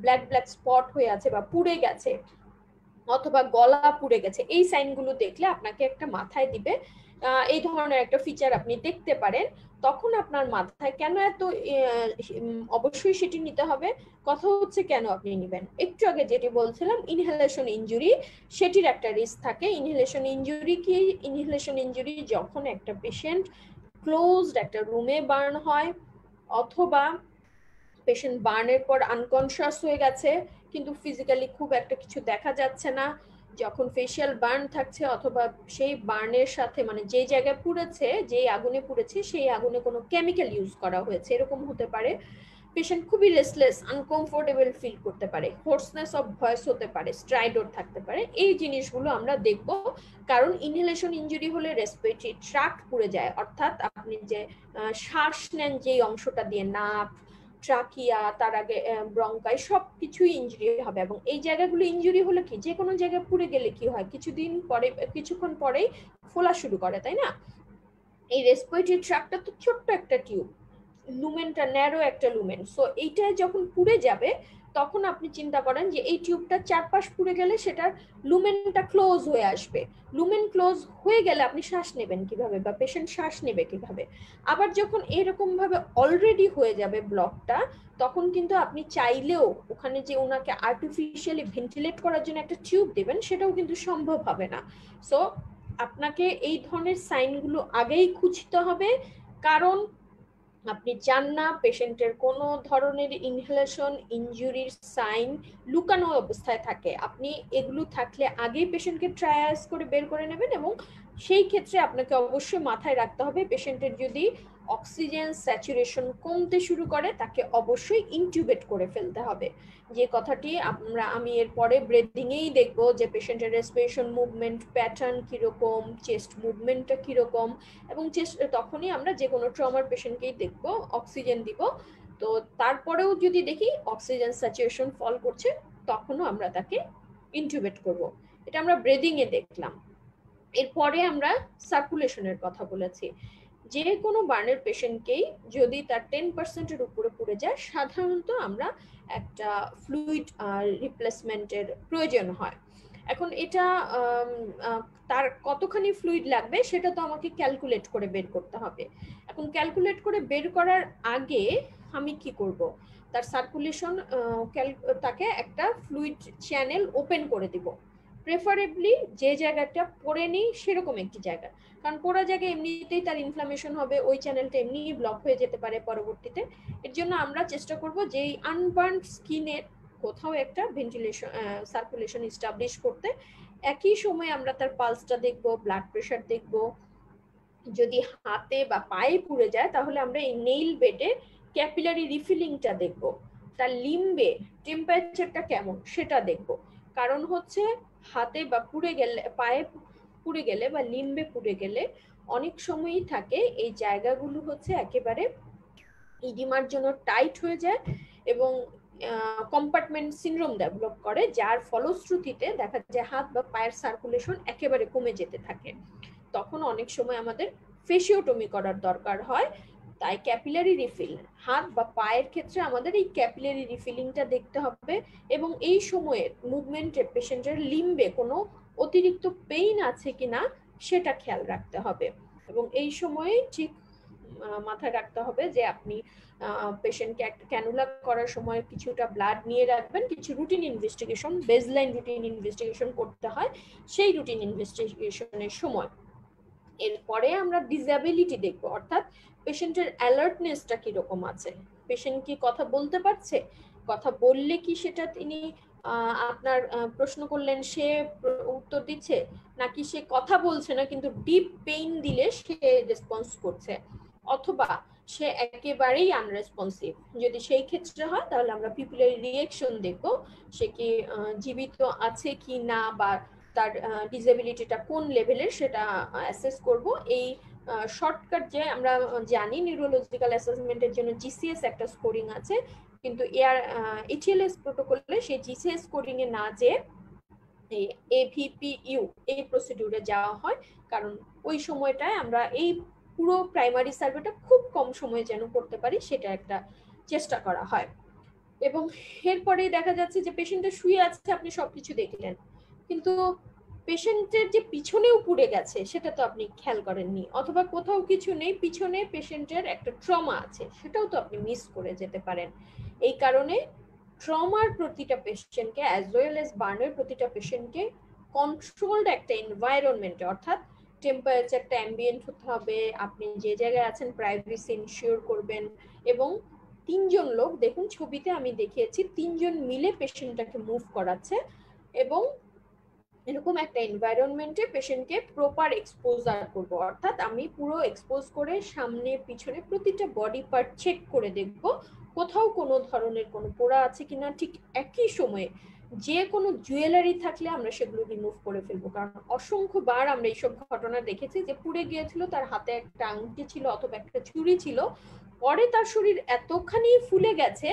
ব্ল্যাক স্পট হয়ে আছে বা পুড়ে গেছে অথবা গলা পুড়ে গেছে, এই সাইনগুলো দেখলে আপনাকে একটা মাথায় দিবে এই ধরনের একটা ফিচার আপনি দেখতে পারেন। তখন আপনার মাথায় কেন এত অবশ্যই সেটি নিতে হবে। কথা হচ্ছে কেন আপনি নেবেন, একটু আগে যেটি বলছিলাম ইনহেলেশন ইনজুরি, সেটির একটা রিস্ক থাকে। ইনহেলেশন ইনজুরি কি? ইনহেলেশন ইনজুরি যখন একটা পেশেন্ট ক্লোজড একটা রুমে বার্ন হয় অথবা পেশেন্ট বার্নের পর আনকনশিয়াস হয়ে গেছে কিন্তু ফিজিক্যালি খুব একটা কিছু দেখা যাচ্ছে না, যখন ফেশিয়াল বার্ন থাকছে অথবা সেই বার্নের সাথে মানে যে জায়গায় পুড়েছে, যে আগুনে পুড়েছে সেই আগুনে কোনো কেমিক্যাল ইউজ করা হয়েছে, এরকম হতে পারে। পেশেন্ট খুবই রেস্টলেস, আনকমফোর্টেবল ফিল করতে পারে, হোর্সনেস অফ ভয়েস হতে পারে, স্ট্রাইডর থাকতে পারে। এই জিনিসগুলো আমরা দেখব, কারণ ইনহেলেশন ইনজুরি হলে রেসপিরেটরি ট্র্যাক্ট পুড়ে যায়, অর্থাৎ আপনি যে শ্বাস নেন যেই অংশটা দিয়ে, নাক, ট্রাকিয়া, তার আগে ব্রঙ্কাই, সবকিছুই ইনজুরি হবে। এবং এই জায়গাগুলো ইনজুরি হলে কি, যে কোনো জায়গায় পুড়ে গেলে কি হয়, কিছুক্ষণ পরেই ফোলা শুরু করে, তাই না? এই রেসপিরেটরি ট্র্যাক্টটা তো ছোট্ট একটা টিউব, লুমেনটা ন্যারো একটা লুমেন। সো এইটা যখন পুড়ে যাবে তখন আপনি চিন্তা করেন যে এই টিউবটা চারপাশ পুড়ে গেলে সেটার লুমেনটা ক্লোজ হয়ে আসবে। লুমেন ক্লোজ হয়ে গেলে আপনি শ্বাস নেবেন কিভাবে বা পেশেন্ট শ্বাস নেবে কিভাবে? আবার যখন এরকম ভাবে অলরেডি হয়ে যাবে ব্লকটা, তখন কিন্তু আপনি চাইলেও ওখানে যে ওনাকে আর্টিফিশিয়ালি ভেন্টিলেট করার জন্য একটা টিউব দেবেন সেটাও কিন্তু সম্ভব হবে না। সো আপনাকে এই ধরনের সাইনগুলো আগেই খুঁজতে হবে, কারণ আপনি চান না পেশেন্টের কোনো ধরনের ইনহেলেশন ইনজুরির সাইন লুকানো অবস্থায় থাকে। আপনি এগুলো থাকলে আগেই পেশেন্টকে ট্রায়াস করে বের করে নেবেন এবং সেই ক্ষেত্রে আপনাকে অবশ্যই মাথায় রাখতে হবে পেশেন্টের যদি অক্সিজেন স্যাচুরেশন কমতে শুরু করে তাকে অবশ্যই ইনটিউবেট করে ফেলতে হবে। যে কথাটি আমি এরপরে ব্রেথিংয়েই দেখবো যে পেশেন্টের রেসপিরেশন মুভমেন্ট প্যাটার্ন কিরকম, চেস্ট মুভমেন্টটা কিরকম, এবং তখনই আমরা যে কোনো ট্রমার পেশেন্টকেই দেখবো, অক্সিজেন দিব। তো তারপরেও যদি দেখি অক্সিজেন স্যাচুরেশন ফল করছে, তখনও আমরা তাকে ইনটিউবেট করব। এটা আমরা ব্রেদিং এ দেখলাম। এরপরে আমরা সার্কুলেশনের কথা বলেছি। যে কোনো বার্নের পেশেন্টকেই যদি তার 10%-এর উপরে পড়ে যায়, সাধারণত আমরা একটা ফ্লুইড রিপ্লেসমেন্টের প্রয়োজন হয়। এখন এটা তার কতখানি ফ্লুইড লাগবে সেটা তো আমাকে ক্যালকুলেট করে বের করতে হবে। এখন ক্যালকুলেট করে বের করার আগে আমি কি করব, তার সার্কুলেশন তাকে একটা ফ্লুইড চ্যানেল ওপেন করে দিব, প্রেফারেবলি যে জায়গাটা পড়ে নেই সেরকম একটি জায়গা, কারণ পোড়া জায়গায় এমনিতেই তার ইনফ্লামেশন হবে, ওই চ্যানেলটা এমনিই ব্লক হয়ে যেতে পারে পরবর্তীতে। এর জন্য আমরা চেষ্টা করব যে এই আনবার্নড স্কিনের কোথাও একটা ভেন্টিলেশন সার্কুলেশন এস্টাবলিশ করতে। একই সময় আমরা তার পালসটা দেখব, ব্লাড প্রেশার দেখব। যদি হাতে বা পায়ে পুড়ে যায় তাহলে আমরা এই নেইল বেডে ক্যাপিলারি রিফিলিংটা দেখব, তার লিম্বে টেম্পারেচারটা কেমন সেটা দেখব। কারণ হচ্ছে হাতে বা পুড়ে গেলে, পায়ে পুড়ে গেলে বা লিম্বে পুড়ে গেলে অনেক সময়ই থাকে এই জায়গাগুলো হচ্ছে একেবারে ইডিমার জন্য টাইট হয়ে যায় এবং কম্পার্টমেন্ট সিনড্রোম ডেভেলপ করে, যার ফলশ্রুতিতে দেখা যায় হাত বা পায়ের সার্কুলেশন একেবারে কমে যেতে থাকে। তখন অনেক সময় আমাদের ফেসিওটমি করার দরকার হয়। তাই ক্যাপিলারি রিফিল, হাত বা পায়ের ক্ষেত্রে আমাদের এই ক্যাপিলারি রিফিলিংটা দেখতে হবে, এবং এই সময়ে মুভমেন্টে পেশেন্টের লিম্বে কোনো অতিরিক্ত পেইন আছে কিনা সেটা খেয়াল রাখতে হবে। এবং এই সময়ে ঠিক মাথায় রাখতে হবে যে আপনি পেশেন্টকে একটা ক্যানুলা করার সময় কিছুটা ব্লাড নিয়ে রাখবেন, কিছু routine investigation, baseline routine investigation করতে হয় সেই রুটিন ইনভেস্টিগেশনের সময়। এরপরে আমরা ডিসএবিলিটি দেখব, অর্থাৎ পেশেন্টের অ্যালার্টনেসটা কিরকম আছে, পেশেন্ট কি কথা বলতে পারছে, কথা বললে কি সেটা তিনি আপনার প্রশ্ন করলেন সে উত্তর দিচ্ছে, নাকি সে কথা বলছে না কিন্তু ডিপ পেইন দিলে সে রেসপন্স করছে, অথবা সে একেবারেই আনরেসপন্সিভ। যদি সেই ক্ষেত্রে হয় তাহলে আমরা পিপুলারি রিঅ্যাকশন দেখব, সে কি জীবিত আছে কি না বা তার ডিসএবিলিটিটা কোন লেভেলের সেটা অ্যাসেস করব। এই শর্টকাট যে আমরা জানি নিউরোলজিক্যাল অ্যাসেসমেন্টের জন্য জিসিএস একটা স্কোরিং আছে, কিন্তু এইচএলএস প্রোটোকলে সেই জিসিএস স্কোরিং এ না যে এই এভিপিইউ এই প্রসিডিউরে যাওয়া হয়, কারণ ওই সময়টায় আমরা এই পুরো প্রাইমারি সার্ভেটা খুব কম সময়ে যেন করতে পারি সেটা একটা চেষ্টা করা হয়। এবং এরপরে দেখা যাচ্ছে যে পেশেন্টটা শুয়ে আছে, আপনি সবকিছু দেখলেন, কিন্তু পেশেন্টের যে পিছনেও পুড়ে গেছে সেটা তো আপনি খেয়াল করেননি, অথবা কোথাও কিছু নেই, পিছনে পেশেন্টের একটা ট্রমা আছে সেটাও তো আপনি মিস করে যেতে পারেন। এই কারণে ট্রমার প্রতিটা পেশেন্টকে অ্যাজ ওয়েল এজ বার্নের প্রতিটা পেশেন্টকে কন্ট্রোলড একটা এনভায়রনমেন্টে, অর্থাৎ টেম্পারেচারটা অ্যাম্বিয়েন্ট হতে হবে, আপনি যে জায়গায় আছেন প্রাইভেসি ইনশিওর করবেন, এবং 3 জন লোক, দেখুন ছবিতে আমি দেখিয়েছি 3 জন মিলে পেশেন্টটাকে মুভ করাচ্ছে, এবং এরকম একটা এনভায়রনমেন্টে পেশেন্টকে প্রপার এক্সপোজার করব, অর্থাৎ আমি পুরো এক্সপোজ করে সামনে পিছনে প্রতিটা বডি পার্ট চেক করে দেখব কোথাও কোনো ধরনের কোনো পোড়া আছে কিনা। ঠিক একই সময়ে যে কোনো জুয়েলারি থাকলে আমরা সেগুলো রিমুভ করে ফেলবো, কারণ অসংখ্য বার আমরা এইসব ঘটনা দেখেছি যে পুড়ে গিয়েছিল, তার হাতে একটা আংটি ছিল অথবা একটা চুড়ি ছিল, পরে তার শরীর এতখানি ফুলে গেছে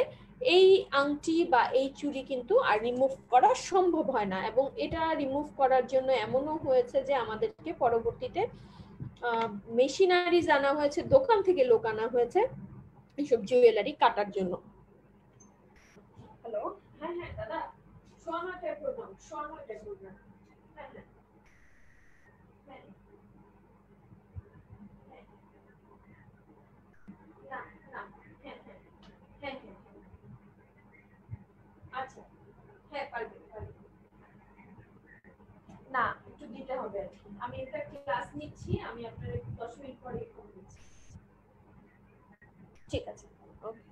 এই আংটি বা এই চুড়ি কিন্তু আর রিমুভ করা সম্ভব হয় না, এবং এটা রিমুভ করার জন্য এমনও হয়েছে যে আমাদেরকে পরবর্তীতে মেশিনারিজ আনা হয়েছে, দোকান থেকে লোক আনা হয়েছে এইসব জুয়েলারি কাটার জন্য। হ্যালো, হ্যাঁ হ্যাঁ দাদা, সোয়ামাটার প্রোগ্রাম, সোয়ামাটার প্রোগ্রাম, হ্যাঁ হ্যাঁ হ্যাঁ না না হ্যাঁ হ্যাঁ হ্যাঁ হ্যাঁ আচ্ছা হ্যাঁ পারবে পারবে না, একটু দিতে হবে আর কি, আমি একটা ক্লাস নিচ্ছি, আমি আপনার 10 মিনিট পরে ফোন দিচ্ছি। ঠিক আছে, ওকে।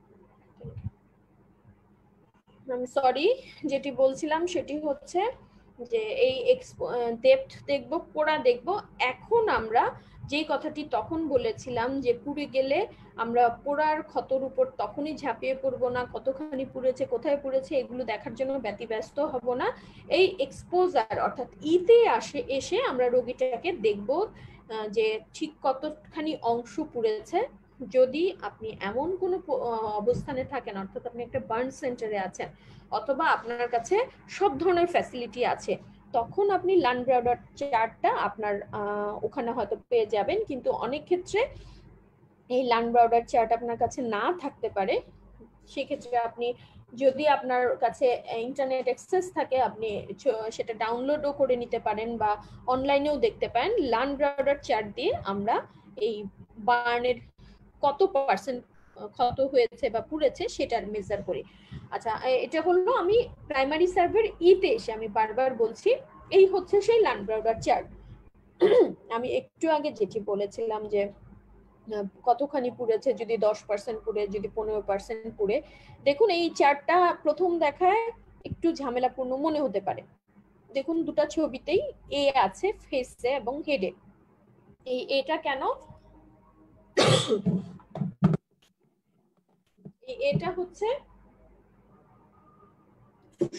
আমি সরি, যেটি বলছিলাম সেটি হচ্ছে যে এই ডেপথ দেখব, পোড়া দেখব। এখন আমরা যেই কথাটি তখন বলেছিলাম যে পুড়ে গেলে আমরা পোড়ার ক্ষতর উপর তখনই ঝাঁপিয়ে পড়বো না, কতখানি পুড়েছে, কোথায় পুড়েছে এগুলো দেখার জন্য ব্যতিব্যস্ত হব না। এই এক্সপোজার অর্থাৎ ইতে এসে আমরা রোগীটাকে দেখব যে ঠিক কতখানি অংশ পুড়েছে। যদি আপনি এমন কোনো অবস্থানে থাকেন, অর্থাৎ আপনি একটা বার্ন সেন্টারে আছেন অথবা আপনার কাছে সব ধরনের ফ্যাসিলিটি আছে, তখন আপনি লানব্রাউডার চার্টটা আপনার ওখানে হয়তো পেয়ে যাবেন। কিন্তু অনেক ক্ষেত্রে এই লানব্রাউডার চার্ট আপনার কাছে না থাকতে পারে। সেক্ষেত্রে আপনি যদি আপনার কাছে ইন্টারনেট অ্যাক্সেস থাকে, আপনি সেটা ডাউনলোডও করে নিতে পারেন বা অনলাইনেও দেখতে পারেন। লানব্রাউডার চার্ট দিয়ে আমরা এই বার্নের কত পার্সেন্ট ক্ষত হয়েছে বা পুড়েছে সেটার মেজার করি। আচ্ছা, এটা হলো আমি প্রাইমারি সার্ভের ইতে এসে আমি বারবার বলছি, এই হচ্ছে সেই লানব্রাউডার চার্ট। আমি একটু আগে যেটি বলেছিলাম যে কতখানি পুড়েছে, যদি 10% পুড়ে, যদি 15% পুড়ে। দেখুন এই চার্টটা প্রথম দেখায় একটু ঝামেলাপূর্ণ মনে হতে পারে। দেখুন দুটো ছবিতেই এ আছে ফেসে এবং হেডে। এটা কেন? এটা হচ্ছে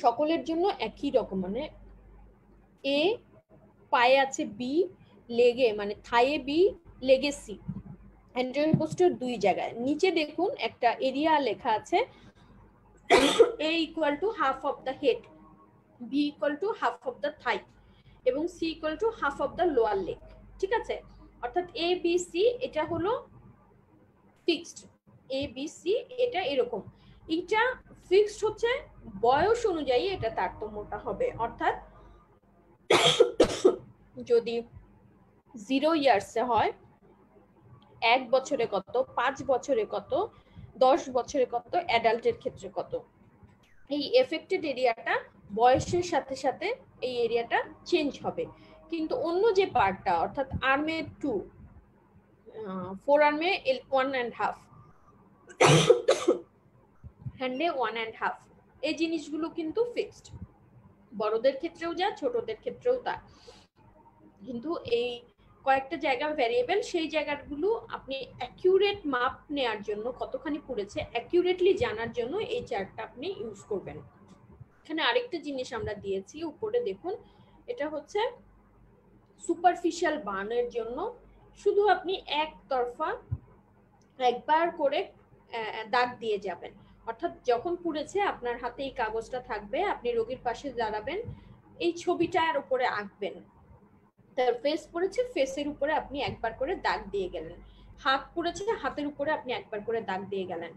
সকলের জন্য একই রকম, মানে এ পায়ে আছে বি, লেগে মানে থায়ে বি, লেগে সি, অ্যান্টেরিয়র পোস্টার দুই জায়গায়। নিচে দেখুন একটা এরিয়া লেখা আছে, A equal to half of the head, B equal to half of the thigh এবং C equal to half of the lower leg। ঠিক আছে, অর্থাৎ A B C এটা হলো ফিক্সড, A B C এটা এরকম। এটা ফিক্সড হচ্ছে বয়স অনুযায়ী এটা তারতম্যটা হবে, অর্থাৎ যদি 0 ইয়ার্সে হয়, 1 বছরে কত, 5 বছরে কত, 10 বছরে কত, অ্যাডাল্টের ক্ষেত্রে কত। এই এফেক্টেড এরিয়াটা বয়সের সাথে সাথে এই এরিয়াটা চেঞ্জ হবে। কিন্তু অন্য যে পার্টটা অর্থাৎ আর্মে 2, ফোর আর্মে 1.5, হ্যান্ডে 1.5, এই জিনিসগুলো কিন্তু ফিক্সড, বড়দের ক্ষেত্রেও যা ছোটদের ক্ষেত্রেও তা। কিন্তু এই কয়েকটা জায়গা ভ্যারিয়েবল, সেই জায়গাগুলো আপনি অ্যাকিউরেট মাপ নেওয়ার জন্য, কতখানি পড়েছে অ্যাকিউরেটলি জানার জন্য এই চার্টটা আপনি ইউজ করবেন। এখানে আরেকটা জিনিস আমরা দিয়েছি উপরে দেখুন, এটা হচ্ছে সুপারফিশিয়াল বার্নের জন্য। শুধু আপনি একতরফা একবার করে দাগ দিয়ে যাবেন, অর্থাৎ যখন পুড়েছে আপনার হাতে এই কাগজটা থাকবে, আপনি রোগীর পাশে দাঁড়াবেন, এই ছবিটার উপরে আঁকবেন, তার ফেস পড়েছে, ফেসের উপরে আপনি একবার করে দাগ দিয়ে গেলেন, হাত পড়েছে, হাতের উপরে আপনি একবার করে দাগ দিয়ে গেলেন।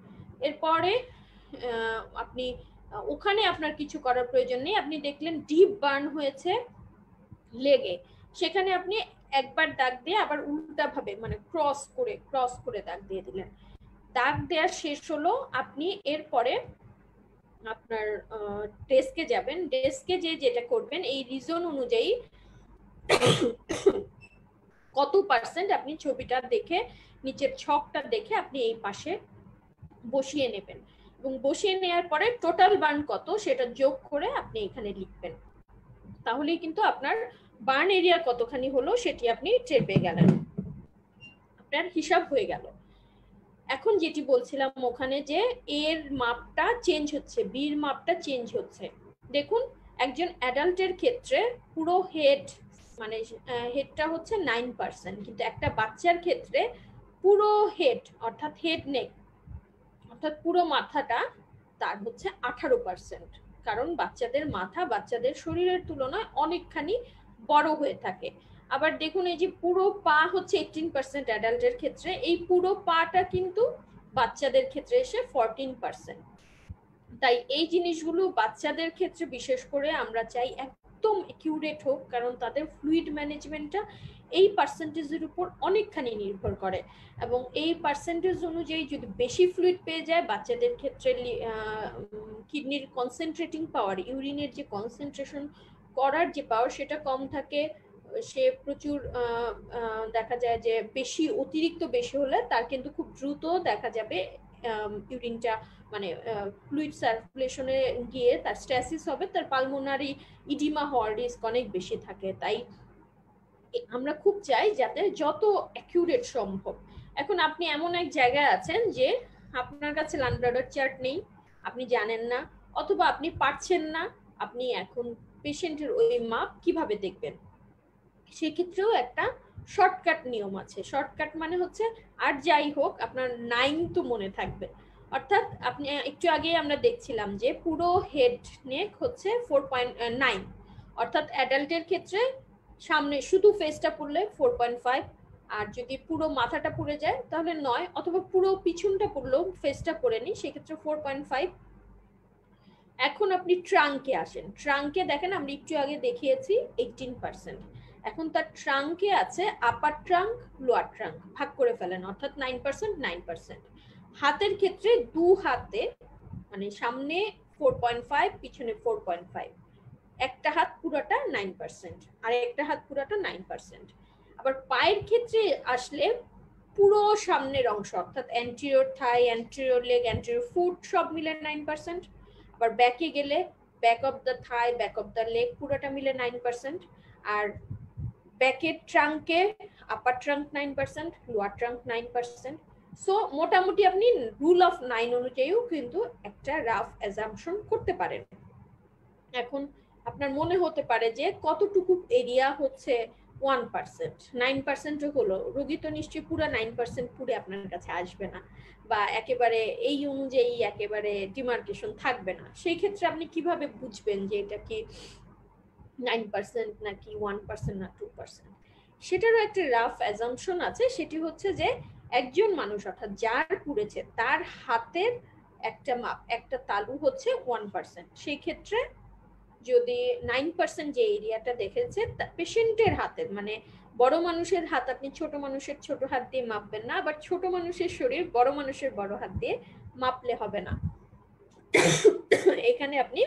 এরপরে আপনি ওখানে আপনার কিছু করার প্রয়োজন নেই। আপনি দেখলেন ডিপ বার্ন হয়েছে লেগে, সেখানে আপনি একবার দাগ দিয়ে আবার উল্টা ভাবে মানে ক্রস করে দাগ দিয়ে দিলেন। দাগ দেওয়া শেষ হলো, আপনি এরপরে আপনার ডেস্কে যাবেন। ডেস্কে যেটা করবেন, এই রিজন অনুযায়ী কত পার্সেন্ট আপনি ছবিটা দেখে, নিচের ছকটা দেখে আপনি এই পাশে বসিয়ে নেবেন এবং বসিয়ে নেওয়ার পরে টোটাল বার্ন কত সেটা যোগ করে আপনি এখানে লিখবেন। তাহলেই কিন্তু আপনার বার্ন এরিয়া কতখানি হলো সেটি আপনি টের পেয়ে গেলেন, আপনার হিসাব হয়ে গেল। এখন যেটি বলছিলাম ওখানে যে এর মাপটা চেঞ্জ হচ্ছে, বির মাপটা চেঞ্জ হচ্ছে। দেখুন একজন অ্যাডাল্টের ক্ষেত্রে পুরো হেড মানে হেডটা হচ্ছে 9%, কিন্তু একটা বাচ্চার ক্ষেত্রে পুরো হেড অর্থাৎ হেড নেক অর্থাৎ পুরো মাথাটা তার হচ্ছে 18%, কারণ বাচ্চাদের মাথা বাচ্চাদের শরীরের তুলনায় অনেকখানি বড় হয়ে থাকে। আবার দেখুন এই যে পুরো পা হচ্ছে 18% অ্যাডাল্টের ক্ষেত্রে, এই পুরো পাটা কিন্তু বাচ্চাদের ক্ষেত্রে এসে 14%। তাই এই জিনিসগুলো বাচ্চাদের ক্ষেত্রে বিশেষ করে আমরা চাই একদম একিউরেট হোক, কারণ তাদের ফ্লুইড ম্যানেজমেন্টটা এই পার্সেন্টেজের উপর অনেকখানি নির্ভর করে এবং এই পার্সেন্টেজ অনুযায়ী যদি বেশি ফ্লুইড পেয়ে যায়, বাচ্চাদের ক্ষেত্রে কিডনির কনসেন্ট্রেটিং পাওয়ার, ইউরিনের যে কনসেন্ট্রেশন করার যে পাওয়ার সেটা কম থাকে, সে প্রচুর দেখা যায় যে বেশি অতিরিক্ত বেশি হলে তার কিন্তু খুব দ্রুত দেখা যাবে ইউরিনটা মানে ফ্লুইড সার্কুলেশনে গিয়ে তার স্ট্যাসিস হবে, তার পালমোনারি ইডিমা হওয়ার রিস্ক অনেক বেশি থাকে। তাই আমরা খুব চাই যাতে যত অ্যাকিউরেট সম্ভব। এখন আপনি এমন এক জায়গায় আছেন যে আপনার কাছে লানব্রাডার চার্ট নেই, আপনি জানেন না, অথবা আপনি পারছেন না, আপনি এখন পেশেন্টের ওই মাপ কিভাবে দেখবেন? সেক্ষেত্রেও একটা শর্টকাট নিয়ম আছে। শর্টকাট মানে হচ্ছে, আর যাই হোক আপনার 9 তো মনে থাকবে। অর্থাৎ আপনি একটু আগে আমরা দেখছিলাম যে পুরো হেড নেক হচ্ছে 4.9, অর্থাৎ অ্যাডাল্টের ক্ষেত্রে সামনে শুধু ফেসটা পুরলে 4.5, আর যদি পুরো মাথাটা পুড়ে যায় তাহলে 9, অথবা পুরো পিছনটা পুরলেও ফেসটা পড়ে নি সেক্ষেত্রে 4.5। এখন আপনি ট্রাঙ্কে আসেন। ট্রাঙ্কে দেখেন আমরা একটু আগে দেখিয়েছি 18%। এখন তার ট্রাঙ্কে আছে আপার ট্রাঙ্ক, লোয়ার ট্রাঙ্ক, ভাগ করে ফেলেন, অর্থাৎ 9%, 9%। হাতের ক্ষেত্রে দু হাতে মানে সামনে 4.5, পিছনে 4.5, একটা হাত পুরোটা 9%, আর একটা হাত পুরোটা 9%। আবার পায়ের ক্ষেত্রে আসলে পুরো সামনের অংশ, অর্থাৎ অ্যান্টেরিয়র থাই, অ্যান্টেরিয়র লেগ, অ্যান্টেরিয়র ফুট সব মিলে 9%। আবার ব্যাকে গেলে back of the Thai, back of the leg পুরোটা মিলে 9%। আর ব্যাকের ট্রাঙ্কে আপার ট্রাঙ্ক 9%, লোয়ার ট্রাঙ্ক 9%। সো মোটামুটি আপনি রুল অফ 9 অনুযায়ীও কিন্তু একটা রাফ অ্যাজাম্পশন করতে পারেন। এখন আপনার মনে হতে পারে যে কতটুকু এরিয়া হচ্ছে 1%, 9% হলো, রোগী তো নিশ্চয়ই পুরো 9% পুরে আপনার কাছে আসবে না, বা একেবারে এই অনুযায়ী একেবারে ডিমার্কেশন থাকবে না। সেই ক্ষেত্রে আপনি কিভাবে বুঝবেন যে এটা কি 9% নাকি 1% না 2%? সেটারও একটা রাফ অ্যাজাম্পশন আছে। সেটি হচ্ছে যে একজন মানুষ, অর্থাৎ যার পুড়েছে, তার হাতের একটা মাপ, একটা তালু হচ্ছে 1%। সেই ক্ষেত্রে যদি 9% যে এরিয়াটা দেখেছে পেশেন্টের হাতের, মানে বড় মানুষের হাত আপনি ছোট মানুষের ছোট হাত দিয়ে মাপবেন না, আবার ছোট মানুষের শরীর বড় মানুষের বড় হাত দিয়ে মাপলে হবে না। এখানে আপনি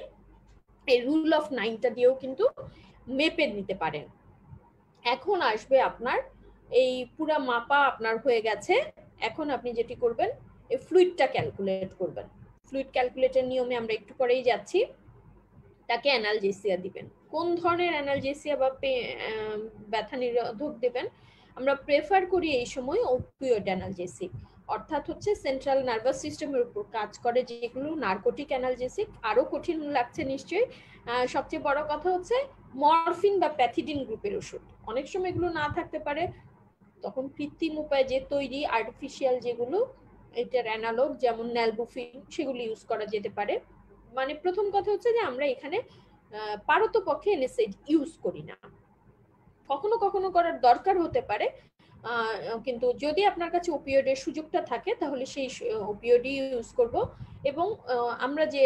এই রুল অফ 9টা দিয়েও কিন্তু মেপে নিতে পারেন। এখন আসবে আপনার এই পুরা মাপা আপনার হয়ে গেছে। এখন আপনি যেটি করবেন, এই ফ্লুইডটা ক্যালকুলেট করবেন। ফ্লুইড ক্যালকুলেটের নিয়মে আমরা একটু পরেই যাচ্ছি। তাকে অ্যানালজেসিয়া দিবেন। কোন ধরনের অ্যানালজেসিয়া বা ব্যথা নিরোধক দেবেন? আমরা প্রেফার করি এই সময় ওপিওয়েড অ্যানালজেসিক, অর্থাৎ হচ্ছে সেন্ট্রাল নার্ভাস সিস্টেমের উপর কাজ করে যেগুলো নার্কোটিক অ্যানালজেসিক। আরো কঠিন লাগছে নিশ্চয়ই। সবচেয়ে বড় কথা হচ্ছে মরফিন বা প্যাথিডিন গ্রুপের ওষুধ। অনেক সময় এগুলো না থাকতে পারে, তখন কৃত্রিম উপায়ে যে তৈরি আর্টিফিশিয়াল যেগুলো এটার অ্যানালগ, যেমন ন্যালবুফিন, সেগুলো ইউজ করা যেতে পারে। মানে প্রথম কথা হচ্ছে যে আমরা এখানে পারতপক্ষে এনএসএইড ইউজ করি না। কখনো কখনো করার দরকার হতে পারে, কিন্তু যদি আপনার কাছে ওপিওয়েডের সুযোগটা থাকে তাহলে সেই ওপিওয়েডই ইউজ করব। এবং আমরা যে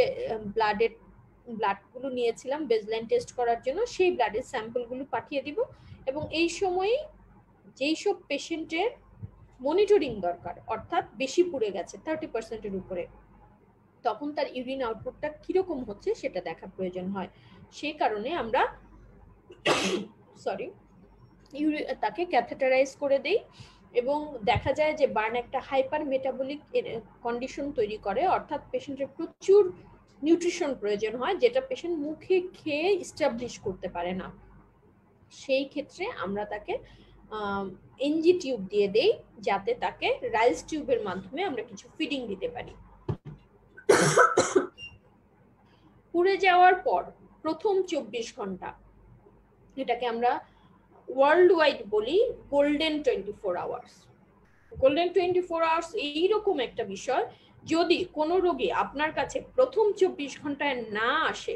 ব্লাডগুলো নিয়েছিলাম বেসলাইন টেস্ট করার জন্য, সেই ব্লাডের স্যাম্পলগুলো পাঠিয়ে দিব। এবং এই সময়ে যেই সব পেশেন্টের মনিটরিং দরকার, অর্থাৎ বেশি পুড়ে গেছে 30%-এর উপরে, তখন তার ইউরিন আউটপুটটা কিরকম হচ্ছে সেটা দেখা প্রয়োজন হয়। সেই কারণে আমরা তাকে ক্যাথেটারাইজ করে দেই। এবং দেখা যায় যে বার্ন একটা হাইপার মেটাবলিক কন্ডিশন তৈরি করে, অর্থাৎ পেশেন্টের প্রচুর নিউট্রিশন প্রয়োজন হয়, যেটা পেশেন্ট মুখে খেয়ে এস্টাবলিশ করতে পারে না। সেই ক্ষেত্রে আমরা তাকে এনজি টিউব দিয়ে দেই, যাতে তাকে রাইলস টিউবের মাধ্যমে আমরা কিছু ফিডিং দিতে পারি। পুড়ে যাওয়ার পর প্রথম 24 ঘন্টা, এটাকে আমরা ওয়ার্ল্ড ওয়াইড বলি গোল্ডেন 24 আওয়ার্স। গোল্ডেন 24 আওয়ার্স এইরকম একটা বিষয়, যদি কোনো রোগী আপনার কাছে প্রথম 24 ঘন্টায় না আসে,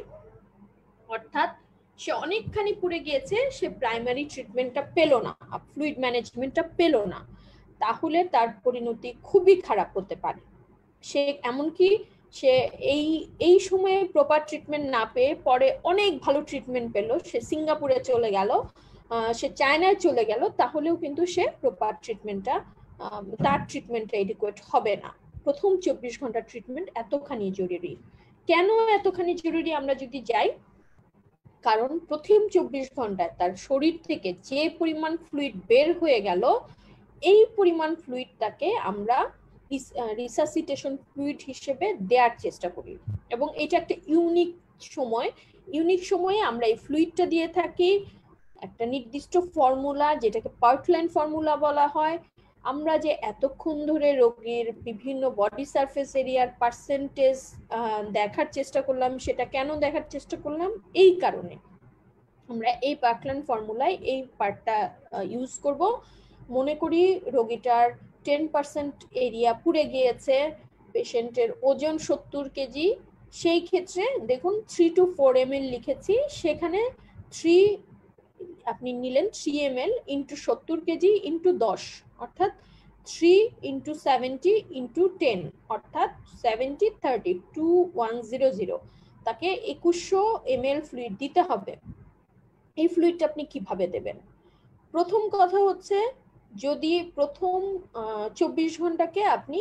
অর্থাৎ সে অনেকখানি পুড়ে গিয়েছে, সে প্রাইমারি ট্রিটমেন্টটা পেল না, ফ্লুইড ম্যানেজমেন্টটা পেল না, তাহলে তার পরিণতি খুবই খারাপ হতে পারে। সে এমনকি সে এই সময়ে প্রপার ট্রিটমেন্ট না পেয়ে পরে অনেক ভালো ট্রিটমেন্ট পেল, সে সিঙ্গাপুরে চলে গেল, সে চায়নায় চলে গেল, তাহলেও কিন্তু সে প্রপার ট্রিটমেন্টটা, তার ট্রিটমেন্টটা এডিকুয়েট হবে না। প্রথম 24 ঘন্টা ট্রিটমেন্ট এতখানি জরুরি। কেন এতখানি জরুরি আমরা যদি যাই, কারণ প্রথম 24 ঘন্টায় তার শরীর থেকে যে পরিমাণ ফ্লুইড বের হয়ে গেল, এই পরিমাণ ফ্লুইডটাকে আমরা রিসাসিটেশন ফ্লুইড হিসেবে দেওয়ার চেষ্টা করি। এবং এটা একটা ইউনিক সময়ে আমরা এই ফ্লুইডটা দিয়ে থাকি একটা নির্দিষ্ট ফর্মুলা, যেটাকে পার্টলাইন ফর্মুলা বলা হয়। আমরা যে এতক্ষণ ধরে রোগীর বিভিন্ন বডি সারফেস এরিয়ার পার্সেন্টেজ দেখার চেষ্টা করলাম, সেটা কেন দেখার চেষ্টা করলাম? এই কারণে আমরা এই পার্টলাইন ফর্মুলায় এই পার্টটা ইউজ করব। মনে করি রোগীটার 10% এরিয়া পুড়ে গিয়েছে, পেশেন্টের ওজন 70 কেজি, সেই ক্ষেত্রে দেখুন 3 to 4 ml লিখেছি, সেখানে 3 আপনি নিলেন 3 ml ইন্টু 70 কেজি ইন্টু 10, অর্থাৎ 3 ইন্টু 70 ইন্টু 10, অর্থাৎ 70 30 2100, তাকে 2100 ml ফ্লুইড দিতে হবে। এই ফ্লুইডটা আপনি কিভাবে দেবেন? প্রথম কথা হচ্ছে, যদি প্রথম 24 ঘন্টাকে আপনি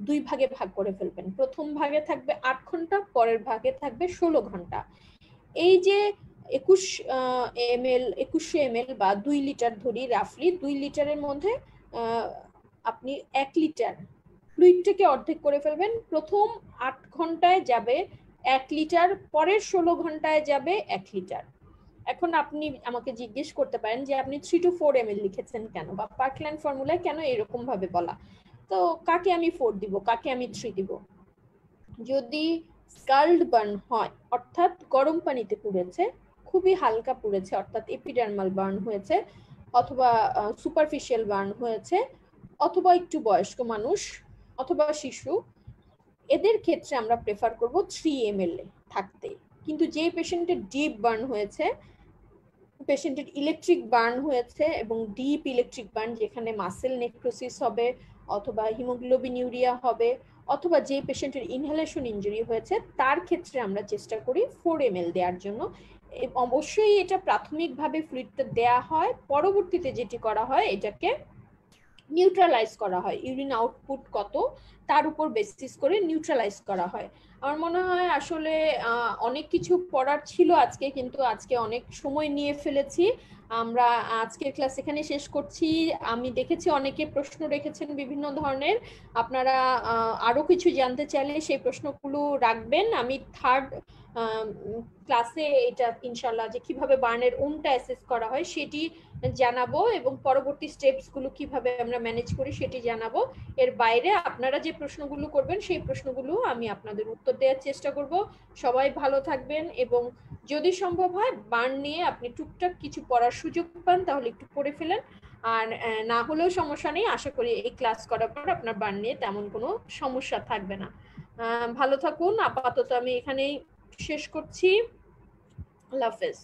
2 ভাগে ভাগ করে ফেলবেন, প্রথম ভাগে থাকবে 8 ঘন্টা, পরের ভাগে থাকবে 16 ঘন্টা। এই যে 2100 ml বা 2 লিটার ধরি, রাফলি 2 লিটারের মধ্যে আপনি 1 লিটার ফ্লুইডটাকে অর্ধেক করে ফেলবেন। প্রথম 8 ঘন্টায় যাবে 1 লিটার, পরের 16 ঘন্টায় যাবে 1 লিটার। এখন আপনি আমাকে জিজ্ঞেস করতে পারেন যে আপনি 3 to 4 ml লিখেছেন কেন, বা পার্টলাইন ফর্মুলায় কেন এরকম ভাবে বলা? তো কাকে আমি 4 দিব, কাকে আমি 3 দিব? যদি স্কাল্ড বার্ন হয়, অর্থাৎ গরম পানিতে পুড়েছে, খুবই হালকা পুড়েছে, অর্থাৎ এপিডার্মাল বার্ন হয়েছে, অথবা সুপারফিশিয়াল বার্ন হয়েছে, অথবা একটু বয়স্ক মানুষ অথবা শিশু, এদের ক্ষেত্রে আমরা প্রেফার করব 3 ml থাকতে। কিন্তু যে পেশেন্টের ডিপ বার্ন হয়েছে, পেশেন্টের ইলেকট্রিক বার্ন হয়েছে এবং ডিপ ইলেকট্রিক বার্ন, যেখানে মাসেল নেক্রোসিস হবে অথবা হিমোগ্লোবিনিউরিয়া হবে, অথবা যে পেশেন্টের ইনহেলেশন ইনজুরি হয়েছে, তার ক্ষেত্রে আমরা চেষ্টা করি 4 ml দেওয়ার জন্য। অবশ্যই এটা প্রাথমিকভাবে ফ্লুইডটা দেয়া হয়, পরবর্তীতে যেটি করা হয় এটাকে নিউট্রালাইজ করা হয়, ইউরিন আউটপুট কত তার উপর বেসিস করে নিউট্রালাইজ করা হয়। আমার মনে হয় আসলে অনেক কিছু পড়ার ছিল আজকে, কিন্তু আজকে অনেক সময় নিয়ে ফেলেছি। আমরা আজকের ক্লাস এখানে শেষ করছি। আমি দেখেছি অনেকে প্রশ্ন রেখেছেন বিভিন্ন ধরনের, আপনারা আরো কিছু জানতে চাইলে সেই প্রশ্নগুলো রাখবেন। আমি থার্ড ক্লাসে এটা ইনশাল্লাহ যে কিভাবে বার্নের ওনটা অ্যাসেস করা হয় সেটি জানাবো, এবং পরবর্তী স্টেপস গুলো কিভাবে আমরা ম্যানেজ করি সেটি জানাবো। এর বাইরে আপনারা যে প্রশ্নগুলো করবেন সেই প্রশ্নগুলো আমি আপনাদের উত্তর দেওয়ার চেষ্টা করব। সবাই ভালো থাকবেন, এবং যদি সম্ভব হয় বার্ন নিয়ে আপনি টুকটাক কিছু পড়ার সুযোগ পান তাহলে একটু পড়ে ফেলেন, আর না হলেও সমস্যা নেই। আশা করি এই ক্লাস করার পর আপনার বার্ন নিয়ে তেমন কোনো সমস্যা থাকবে না। ভালো থাকুন। আপাতত আমি এখানেই শেষ করছি। আল্লাহ হাফেজ।